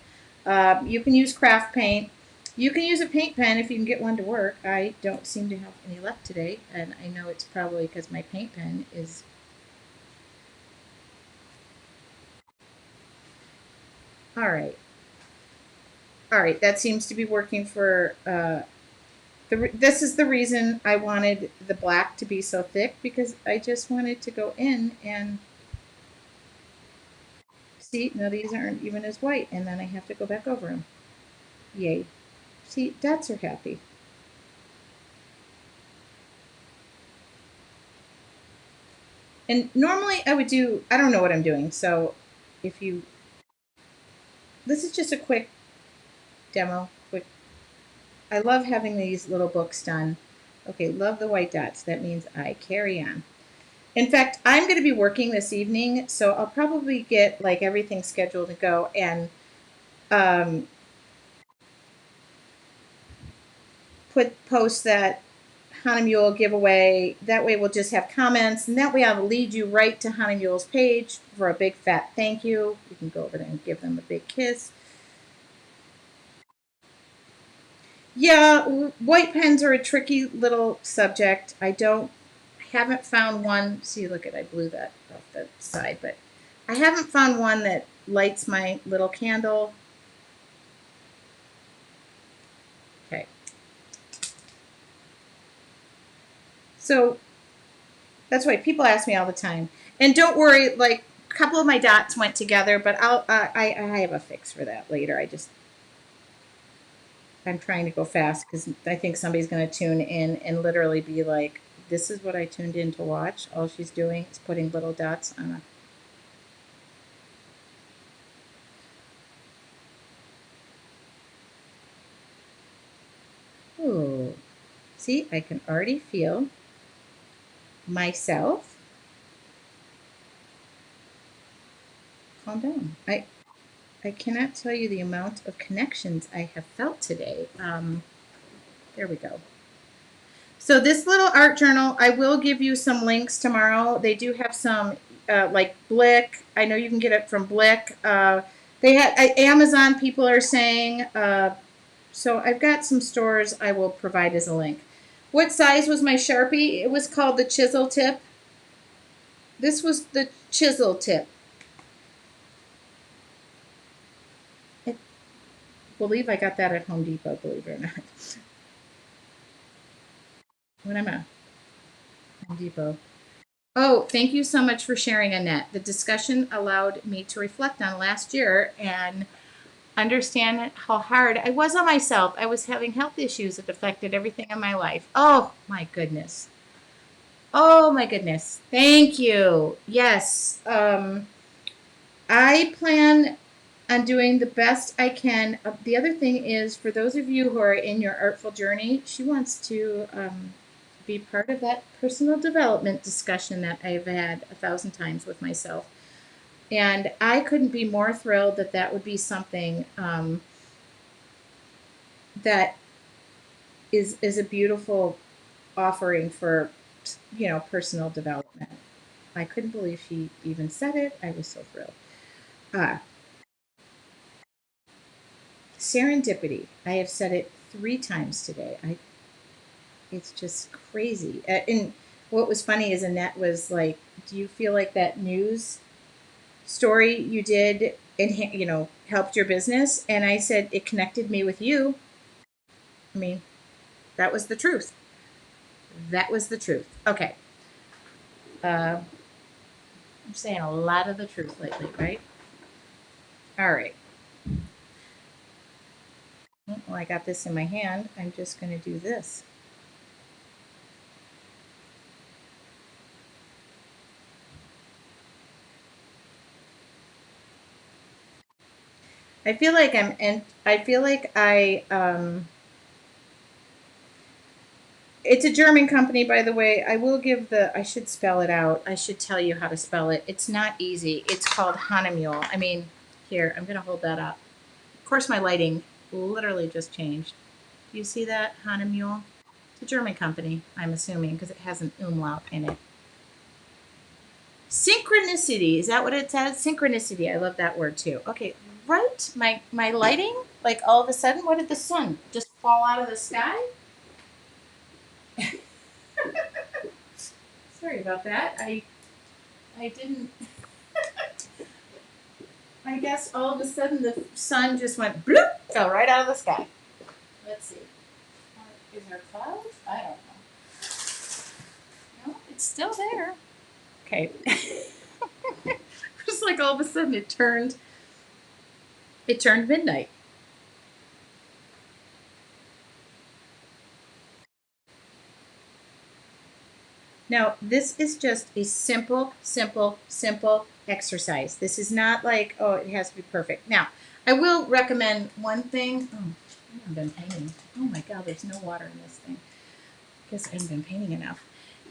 You can use craft paint. You can use a paint pen if you can get one to work. I don't seem to have any left today, and I know it's probably because my paint pen is. All right. All right, that seems to be working for. This is the reason I wanted the black to be so thick, because I just wanted to go in and see. No, these aren't even as white, and then I have to go back over them. Yay. See, dots are happy. And normally I would do, I don't know what I'm doing. So if you, this is just a quick demo. Quick. I love having these little books done. Okay, love the white dots. That means I carry on. In fact, I'm going to be working this evening, so I'll probably get like everything scheduled to go and um, post that Hanamul giveaway. That way we'll just have comments, and that way I'll lead you right to Hanamul's page for a big fat thank you. You can go over there and give them a big kiss. Yeah, white pens are a tricky little subject. I haven't found one. See, look at, I blew that off the side, but I haven't found one that lights my little candle. Okay. So that's why people ask me all the time. And don't worry, like a couple of my dots went together, but I have a fix for that later. I'm trying to go fast because I think somebody's going to tune in and literally be like, "This is what I tuned in to watch." All she's doing is putting little dots on a. Ooh, see, I can already feel myself. Calm down. I cannot tell you the amount of connections I have felt today. There we go. So this little art journal, I will give you some links tomorrow. They do have some like Blick. I know you can get it from Blick. They had Amazon. People are saying. So I've got some stores I will provide as a link. What size was my Sharpie? It was called the chisel tip. This was the chisel tip. I believe I got that at Home Depot, believe it or not. When I'm at Home Depot. Oh, thank you so much for sharing, Annette. The discussion allowed me to reflect on last year and understand how hard I was on myself. I was having health issues that affected everything in my life. Oh, my goodness. Oh, my goodness. Thank you. Yes. I plan on doing the best I can. The other thing is, for those of you who are in your artful journey, she wants to be part of that personal development discussion that I've had 1,000 times with myself. And I couldn't be more thrilled that that would be something that is a beautiful offering for, personal development. I couldn't believe she even said it. I was so thrilled. Uh, Serendipity. I have said it 3 times today. It's just crazy. And what was funny is Annette was like, "Do you feel like that news story you did and helped your business?" And I said it connected me with you. I mean, that was the truth. That was the truth. Okay. Uh, I'm saying a lot of the truth lately, right? All right. Well, I got this in my hand. I'm just going to do this. I feel like I feel like it's a German company, by the way. I will give I should spell it out. I should tell you how to spell it. It's not easy. It's called Hanamul. I mean, here, I'm going to hold that up. Of course, my lighting literally just changed. You see that? Hanamul? It's a German company, I'm assuming, because it has an umlaut in it. Synchronicity, is that what it says? Synchronicity, I love that word too. Okay, right, my lighting, like all of a sudden, what did the sun just fall out of the sky? Sorry about that. I didn't. I guess all of a sudden the sun just went bloop, fell right out of the sky. Let's see. Is there clouds? I don't know. No, it's still there. Okay. Just like all of a sudden it turned midnight. Now, this is just a simple exercise. This is not like, oh, it has to be perfect. Now, I will recommend one thing. Oh, I haven't been painting. Oh my God, there's no water in this thing. I guess I haven't been painting enough.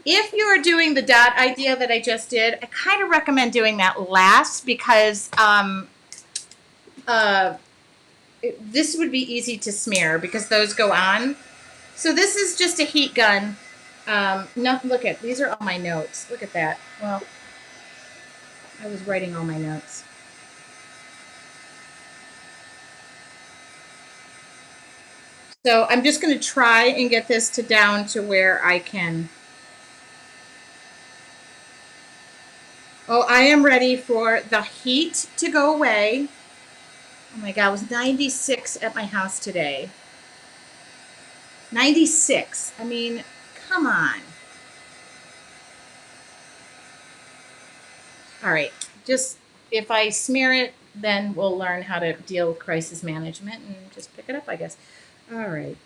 If you are doing the dot idea that I just did, I kind of recommend doing that last because this would be easy to smear because those go on. So this is just a heat gun. No, look at, these are all my notes. Look at that. Well, I was writing all my notes. So I'm just going to try and get this down to where I can. Oh, I am ready for the heat to go away. Oh my God, it was 96 at my house today. 96. I mean, come on. All right, just if I smear it, then we'll learn how to deal with crisis management and just pick it up, I guess. All right.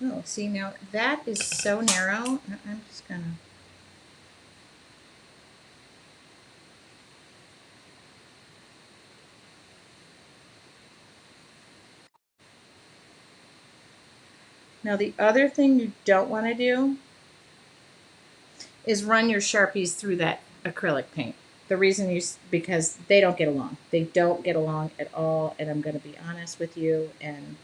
Oh, see, now that is so narrow. I'm just gonna. Now the other thing you don't want to do is run your Sharpies through that acrylic paint. The reason because they don't get along. They don't get along at all, and I'm going to be honest with you. And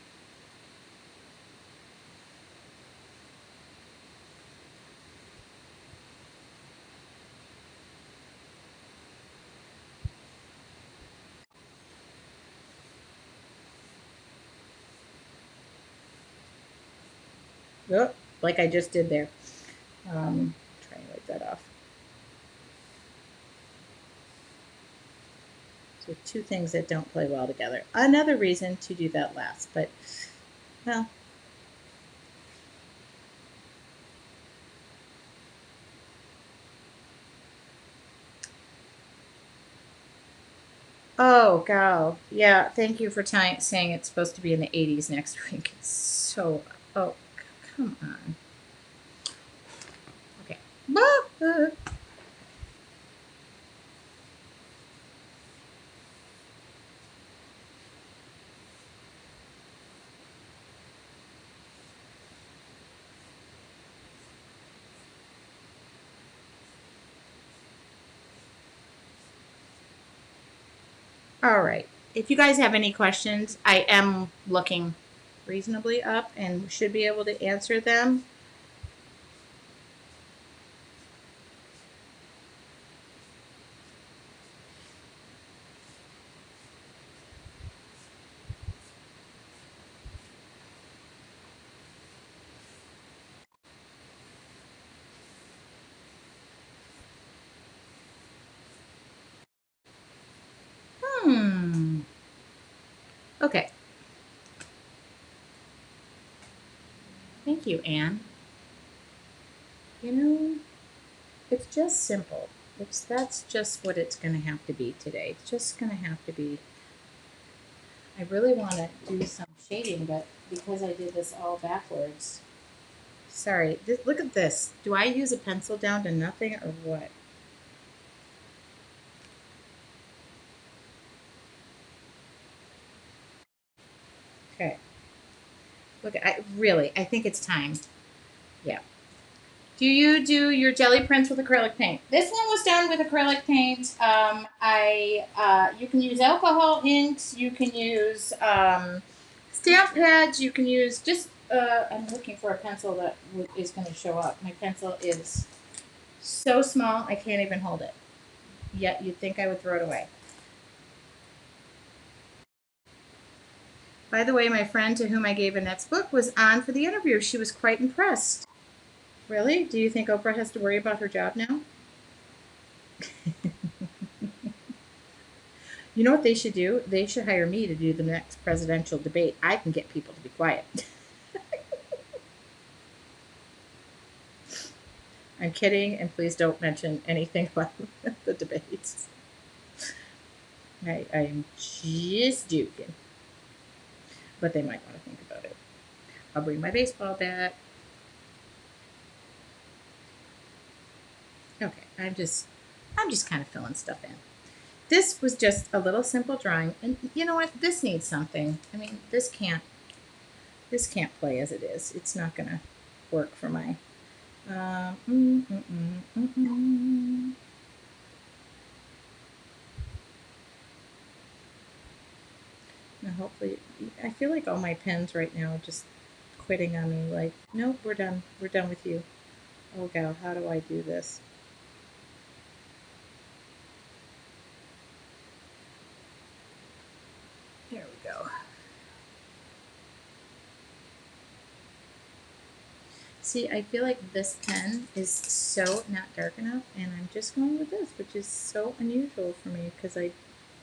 oh, like I just did there. Try and wipe that off. So two things that don't play well together. Another reason to do that last, but well. Oh, God. Yeah, thank you for saying it's supposed to be in the 80s next week. It's so, oh, come on. Okay. All right. If you guys have any questions, I am looking reasonably up and should be able to answer them. Okay. Thank you, Anne. You know, it's just simple. That's just what it's going to have to be today. It's just going to have to be. I really want to do some shading, but because I did this all backwards. Sorry. Look at this. Do I use a pencil down to nothing or what? Okay. Look, I think it's time. Yeah. Do you do your jelly prints with acrylic paint? This one was done with acrylic paint. You can use alcohol inks. You can use stamp pads. You can use just. I'm looking for a pencil that is going to show up. My pencil is So small, I can't even hold it. Yet you'd think I would throw it away. By the way, my friend to whom I gave Annette's book was on for the interview. She was quite impressed. Really? Do you think Oprah has to worry about her job now? You know what they should do? They should hire me to do the next presidential debate. I can get people to be quiet. I'm kidding, and please don't mention anything about the debates. I'm just joking. But they might want to think about it. I'll bring my baseball bat. Okay, I'm just kind of filling stuff in. This was just a little simple drawing, and you know what? This needs something. I mean, this can't play as it is. It's not gonna work for my. Now, hopefully, I feel like all my pens right now are just quitting on me. Like, nope, we're done. We're done with you. Oh God, how do I do this? There we go. See, I feel like this pen is so not dark enough, and I'm just going with this, which is so unusual for me because I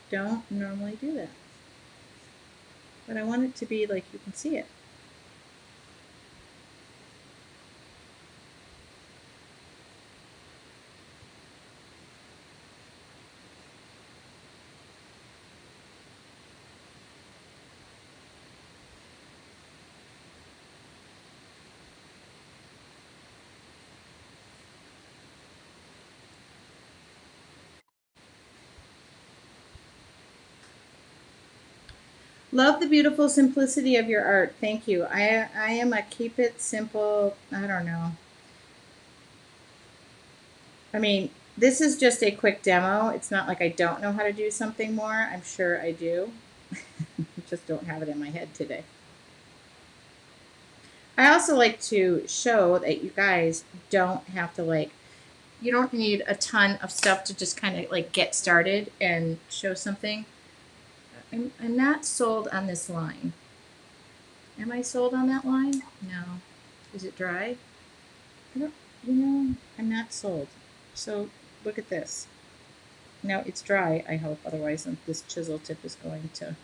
don't normally do that. But I want it to be like you can see it. Love the beautiful simplicity of your art. Thank you. I am a keep it simple. I don't know. I mean, this is just a quick demo. It's not like I don't know how to do something more. I'm sure I do. Just don't have it in my head today. I also like to show that you guys don't have to you don't need a ton of stuff to just kind of like get started and show something. I'm not sold on this line. Am I sold on that line? No. Is it dry? I don't, I'm not sold. So look at this. Now it's dry, I hope, otherwise this chisel tip is going to.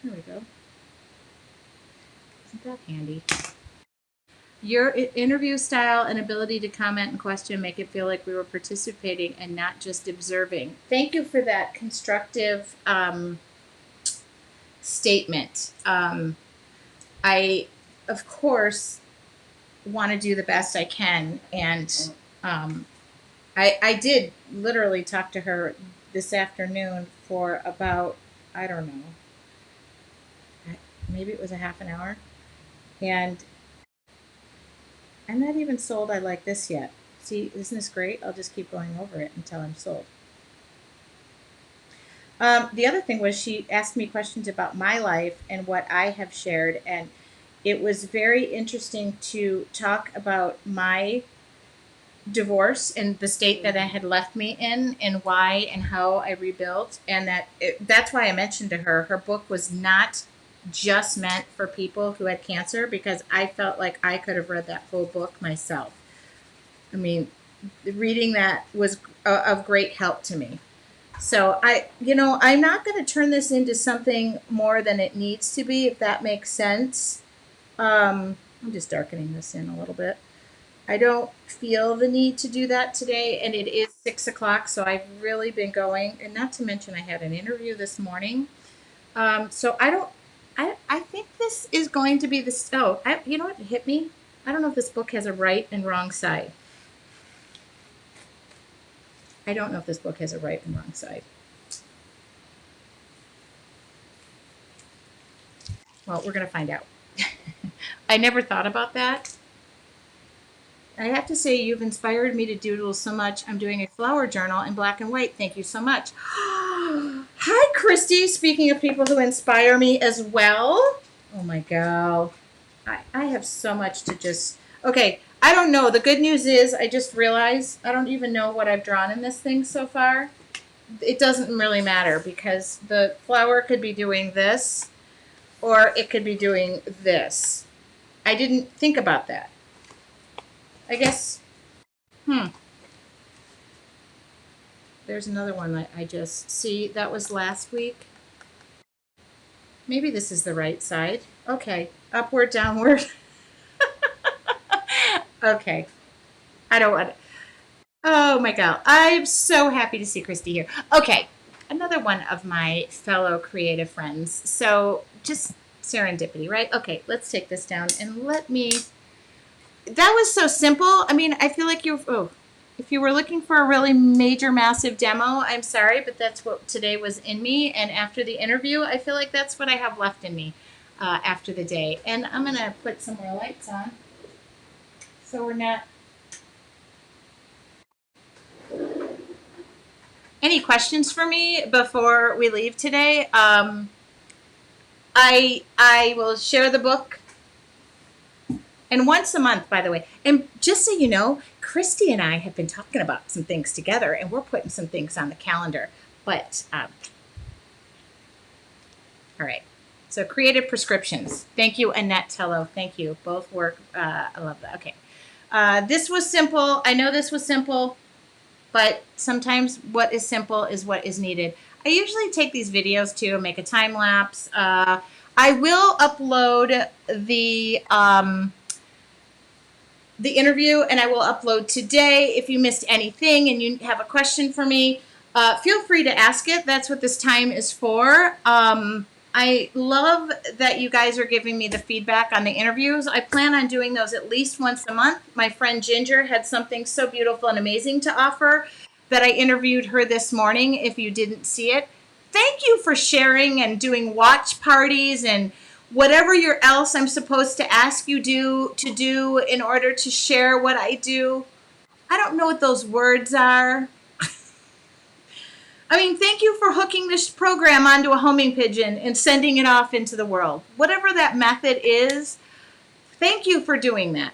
There we go. Isn't that handy? Your interview style and ability to comment and question make it feel like we were participating and not just observing. Thank you for that constructive statement. I, of course, want to do the best I can, and I did literally talk to her this afternoon for about, I don't know, maybe it was a half an hour, and I'm not even sold I like this yet. See, isn't this great? I'll just keep going over it until I'm sold. The other thing was she asked me questions about my life and what I have shared, and it was very interesting to talk about my divorce and the state that it had left me in, and why and how I rebuilt, and that's why I mentioned to her her book was not just meant for people who had cancer, because I felt like I could have read that full book myself. I mean, reading that was of great help to me. So I'm not going to turn this into something more than it needs to be, if that makes sense. I'm just darkening this in a little bit. I don't feel the need to do that today, and it is 6 o'clock, so I've really been going, and not to mention I had an interview this morning. So I think this is going to be you know what hit me? I don't know if this book has a right and wrong side. I don't know if this book has a right and wrong side. Well, we're going to find out. I never thought about that. I have to say, you've inspired me to doodle so much. I'm doing a flower journal in black and white. Thank you so much. Hi, Christy. Speaking of people who inspire me as well. Oh, my God. I have so much to just, okay, I don't know. The good news is I just realized I don't even know what I've drawn in this thing so far. It doesn't really matter because the flower could be doing this or it could be doing this. I didn't think about that. I guess, hmm, there's another one that I just see. That was last week. Maybe this is the right side. Okay, upward, downward. Okay, I don't want it. Oh my God. I'm so happy to see Christy here. Okay. Another one of my fellow creative friends. So just serendipity, right? Okay. Let's take this down and let me. That was so simple. I mean, I feel like if you were looking for a really major, massive demo, I'm sorry, but that's what today was in me. And after the interview, I feel like that's what I have left in me after the day. And I'm going to put some more lights on so we're not. Any questions for me before we leave today? I will share the book, and once a month, by the way. And just so you know, Christy and I have been talking about some things together, and we're putting some things on the calendar. But all right. So creative prescriptions. Thank you, Annette Tello. Thank you. Both work. I love that. Okay. This was simple. I know this was simple. But sometimes what is simple is what is needed. I usually take these videos too and make a time lapse. I will upload the interview, and I will upload today. If you missed anything and you have a question for me, feel free to ask it. That's what this time is for. I love that you guys are giving me the feedback on the interviews. I plan on doing those at least once a month. My friend Ginger had something so beautiful and amazing to offer that I interviewed her this morning. If you didn't see it, thank you for sharing and doing watch parties and whatever else I'm supposed to ask you to do in order to share what I do. I don't know what those words are. I mean, thank you for hooking this program onto a homing pigeon and sending it off into the world. Whatever that method is, thank you for doing that.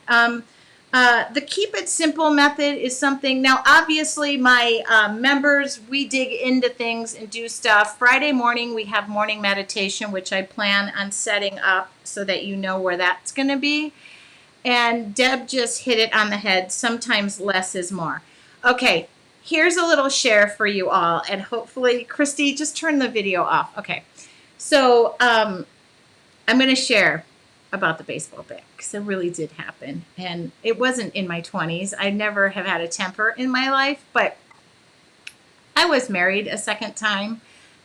The keep it simple method is something. Now, obviously, my members, we dig into things and do stuff. Friday morning, we have morning meditation, which I plan on setting up so that you know where that's going to be. And Deb just hit it on the head. Sometimes less is more. Okay, here's a little share for you all. And hopefully, Christy, just turn the video off. Okay, so I'm going to share about the baseball bat because it really did happen. And it wasn't in my 20s. I never have had a temper in my life, but I was married a second time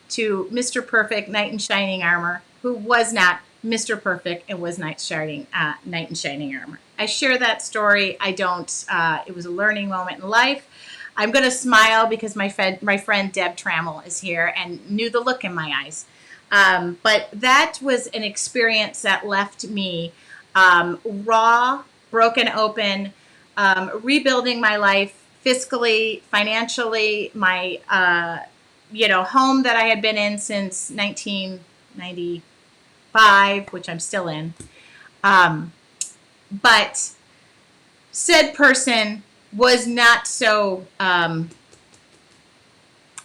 to Mr. Perfect, Knight in Shining Armor, who was not Mr. Perfect and was Knight in Shining Armor. I share that story. I don't, it was a learning moment in life. I'm going to smile because my friend Deb Trammell is here and knew the look in my eyes. But that was an experience that left me raw, broken open, rebuilding my life fiscally, financially, my home that I had been in since 1995, which I'm still in. But said person was not so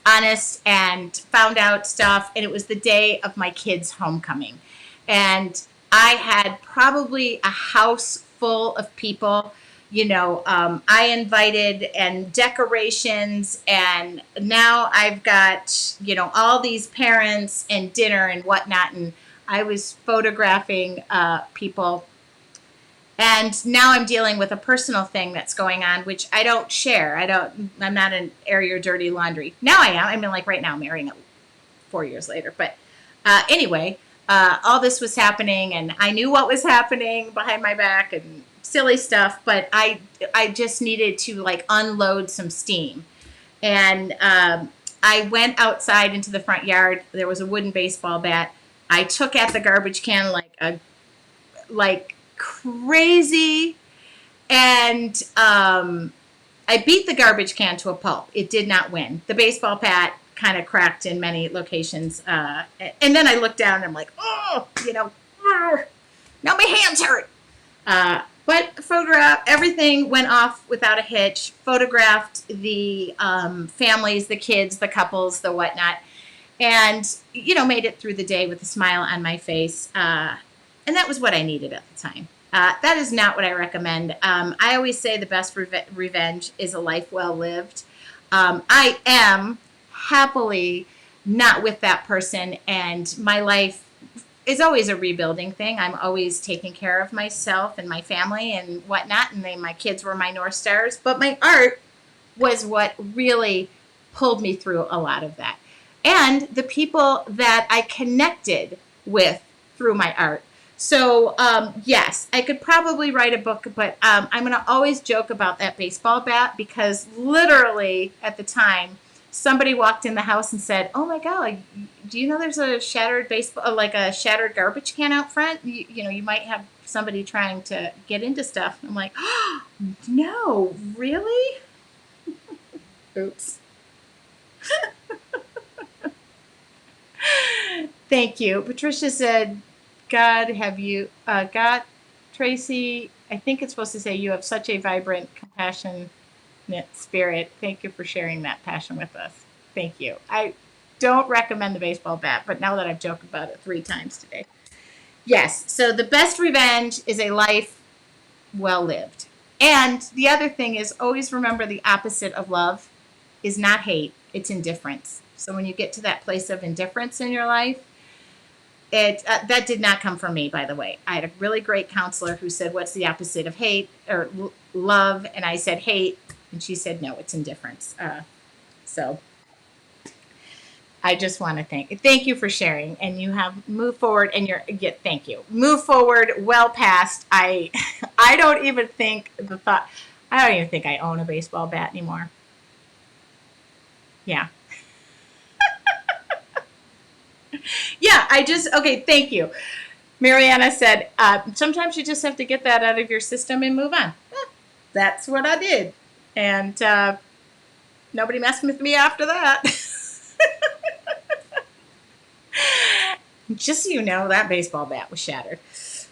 honest and found out stuff, and it was the day of my kids' homecoming, and I had probably a house full of people. I invited and decorations, and now I've got all these parents and dinner and whatnot, and I was photographing people. And now I'm dealing with a personal thing that's going on, which I don't share. I'm not an air your dirty laundry. Now I am. I mean, like right now, I'm airing it 4 years later. But anyway, all this was happening, and I knew what was happening behind my back and silly stuff. But I just needed to like unload some steam. And I went outside into the front yard. There was a wooden baseball bat. I took at the garbage can like crazy, and I beat the garbage can to a pulp. It did not win. The baseball bat kind of cracked in many locations, and then I looked down and I'm like, oh, Now my hands hurt. But everything went off without a hitch. Photographed the families, the kids, the couples, the whatnot, and made it through the day with a smile on my face. And that was what I needed at the time. That is not what I recommend. I always say the best revenge is a life well lived. I am happily not with that person, and my life is always a rebuilding thing. I'm always taking care of myself and my family and whatnot, and my kids were my North Stars. But my art was what really pulled me through a lot of that. And the people that I connected with through my art. So, yes, I could probably write a book, but I'm going to always joke about that baseball bat because literally at the time, somebody walked in the house and said, "Oh my God, do you know there's a shattered baseball, like a shattered garbage can out front? You might have somebody trying to get into stuff." I'm like, "Oh, no, really?" Oops. Thank you. Patricia said, God, Tracy, I think it's supposed to say you have such a vibrant, compassionate spirit. Thank you for sharing that passion with us. Thank you. I don't recommend the baseball bat, but now that I've joked about it 3 times today. Yes, so the best revenge is a life well lived. And the other thing is always remember the opposite of love is not hate, it's indifference. So when you get to that place of indifference in your life, that did not come from me, by the way. I had a really great counselor who said, "What's the opposite of hate or love?" And I said, "Hate." And she said, "No, it's indifference." So I just want to thank you for sharing. And you have moved forward, and thank you. Move forward well past. I don't even think I own a baseball bat anymore. Yeah. Yeah, okay, thank you. Mariana said, sometimes you just have to get that out of your system and move on. That's what I did. And nobody messed with me after that. Just so you know, that baseball bat was shattered.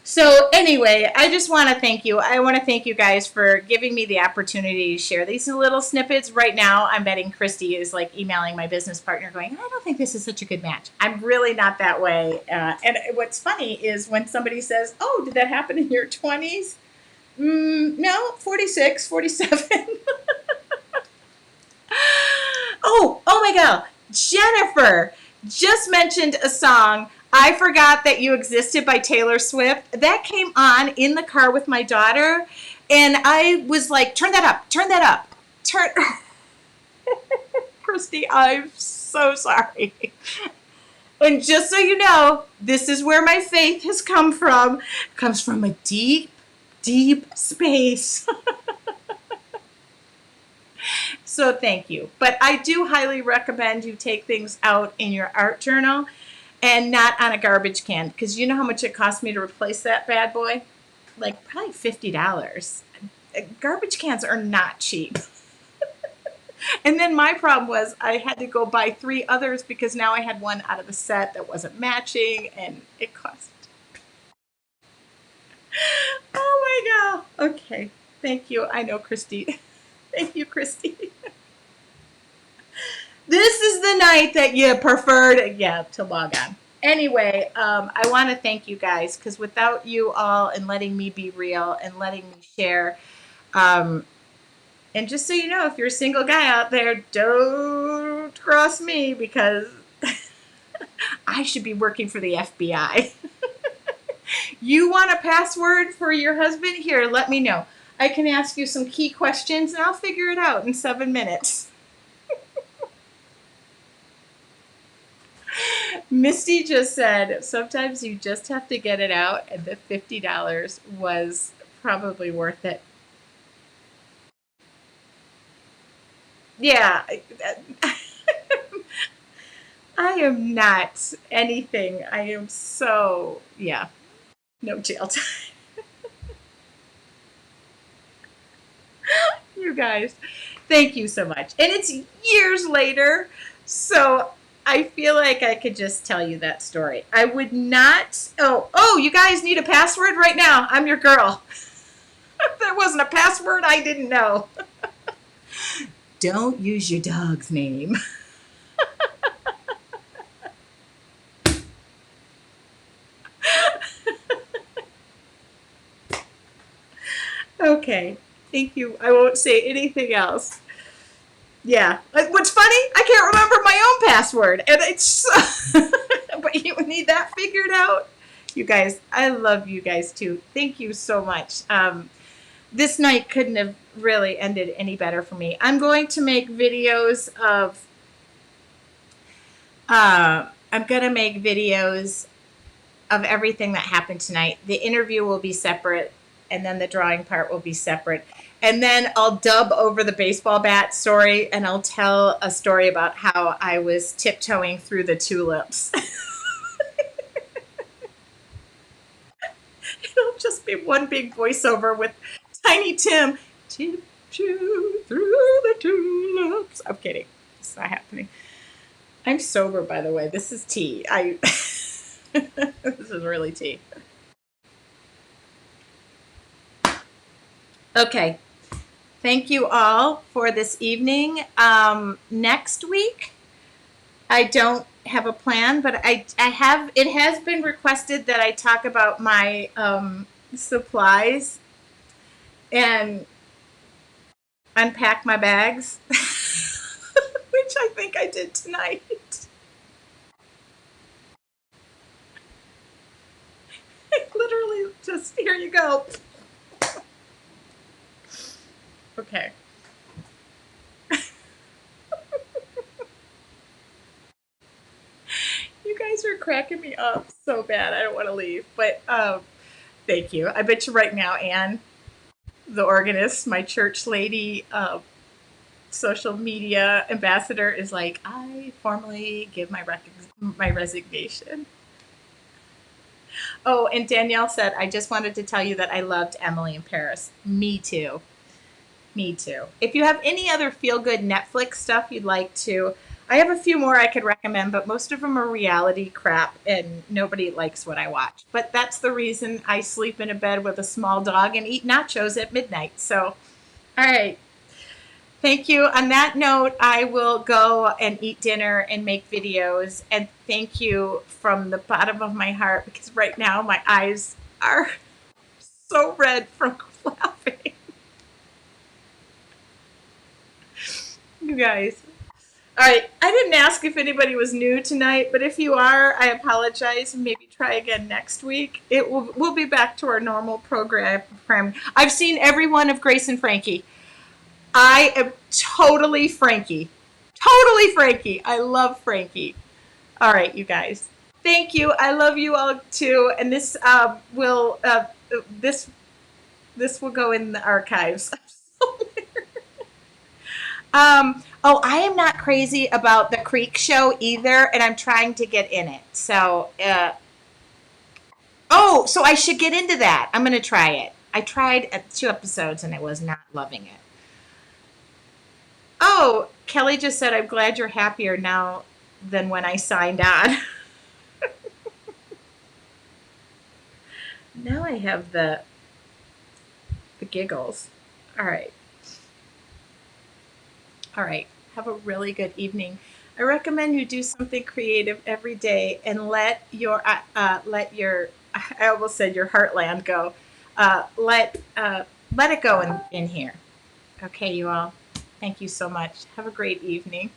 So anyway, I just want to thank you. I want to thank you guys for giving me the opportunity to share these little snippets. Right now, I'm betting Christy is like emailing my business partner going, "I don't think this is such a good match." I'm really not that way. And what's funny is when somebody says, "Oh, did that happen in your 20s?" No, 46, 47. Oh my God. Jennifer just mentioned a song, "I Forgot That You Existed" by Taylor Swift. That came on in the car with my daughter, and I was like, turn that up. Christy, I'm so sorry. And just so you know, this is where my faith has come from. It comes from a deep, deep space. So thank you. But I do highly recommend you take things out in your art journal and not on a garbage can, because you know how much it cost me to replace that bad boy? Like probably $50. Garbage cans are not cheap. And then my problem was I had to go buy 3 others because now I had one out of the set that wasn't matching, and it cost. Oh my God. Okay. Thank you. I know, Christy. Thank you, Christy. This is the night that you preferred, to log on. Anyway, I want to thank you guys, because without you all and letting me be real and letting me share, and just so you know, if you're a single guy out there, don't cross me, because I should be working for the FBI. You want a password for your husband? Here, let me know. I can ask you some key questions and I'll figure it out in 7 minutes. Misty just said, sometimes you just have to get it out, and the $50 was probably worth it. Yeah. I am not anything. I am so, no jail time. You guys, thank you so much. And it's years later, so I feel like I could just tell you that story. I would not. Oh, you guys need a password right now. I'm your girl. If there wasn't a password, I didn't know. Don't use your dog's name. Okay. Thank you. I won't say anything else. Yeah. What's funny? I can't remember my own password, and it's. But you need that figured out. You guys, I love you guys too. Thank you so much. This night couldn't have really ended any better for me. I'm going to make videos of. I'm gonna make videos of everything that happened tonight. The interview will be separate, and then the drawing part will be separate. And then I'll dub over the baseball bat story, and I'll tell a story about how I was tiptoeing through the tulips. It'll just be one big voiceover with Tiny Tim. Tiptoe through the tulips. I'm kidding. It's not happening. I'm sober, by the way. This is tea. This is really tea. Okay. Thank you all for this evening. Next week, I don't have a plan, but I have. It has been requested that I talk about my supplies and unpack my bags, which I think I did tonight. I literally just, here you go. Okay. You guys are cracking me up so bad. I don't want to leave, but thank you. I bet you right now, Anne, the organist, my church lady, social media ambassador, is like, I formally give my resignation. Oh, and Danielle said, I just wanted to tell you that I loved Emily in Paris. Me too. Me too. If you have any other feel good Netflix stuff you'd like to, I have a few more I could recommend, but most of them are reality crap and nobody likes what I watch. But that's the reason I sleep in a bed with a small dog and eat nachos at midnight. So, all right. Thank you. On that note, I will go and eat dinner and make videos. And thank you from the bottom of my heart, because right now my eyes are so red from laughing. You guys. All right. I didn't ask if anybody was new tonight, but if you are, I apologize. Maybe try again next week. We'll be back to our normal program. I've seen every one of Grace and Frankie. I am totally Frankie. Totally Frankie. I love Frankie. All right, you guys. Thank you. I love you all too. And this this will go in the archives. Oh, I am not crazy about the Creek show either, and I'm trying to get in it. So, so I should get into that. I'm going to try it. I tried 2 episodes and I was not loving it. Oh, Kelly just said, I'm glad you're happier now than when I signed on. Now I have the giggles. All right. All right. Have a really good evening. I recommend you do something creative every day and let your I almost said your heartland go. Let it go in here. Okay, you all. Thank you so much. Have a great evening.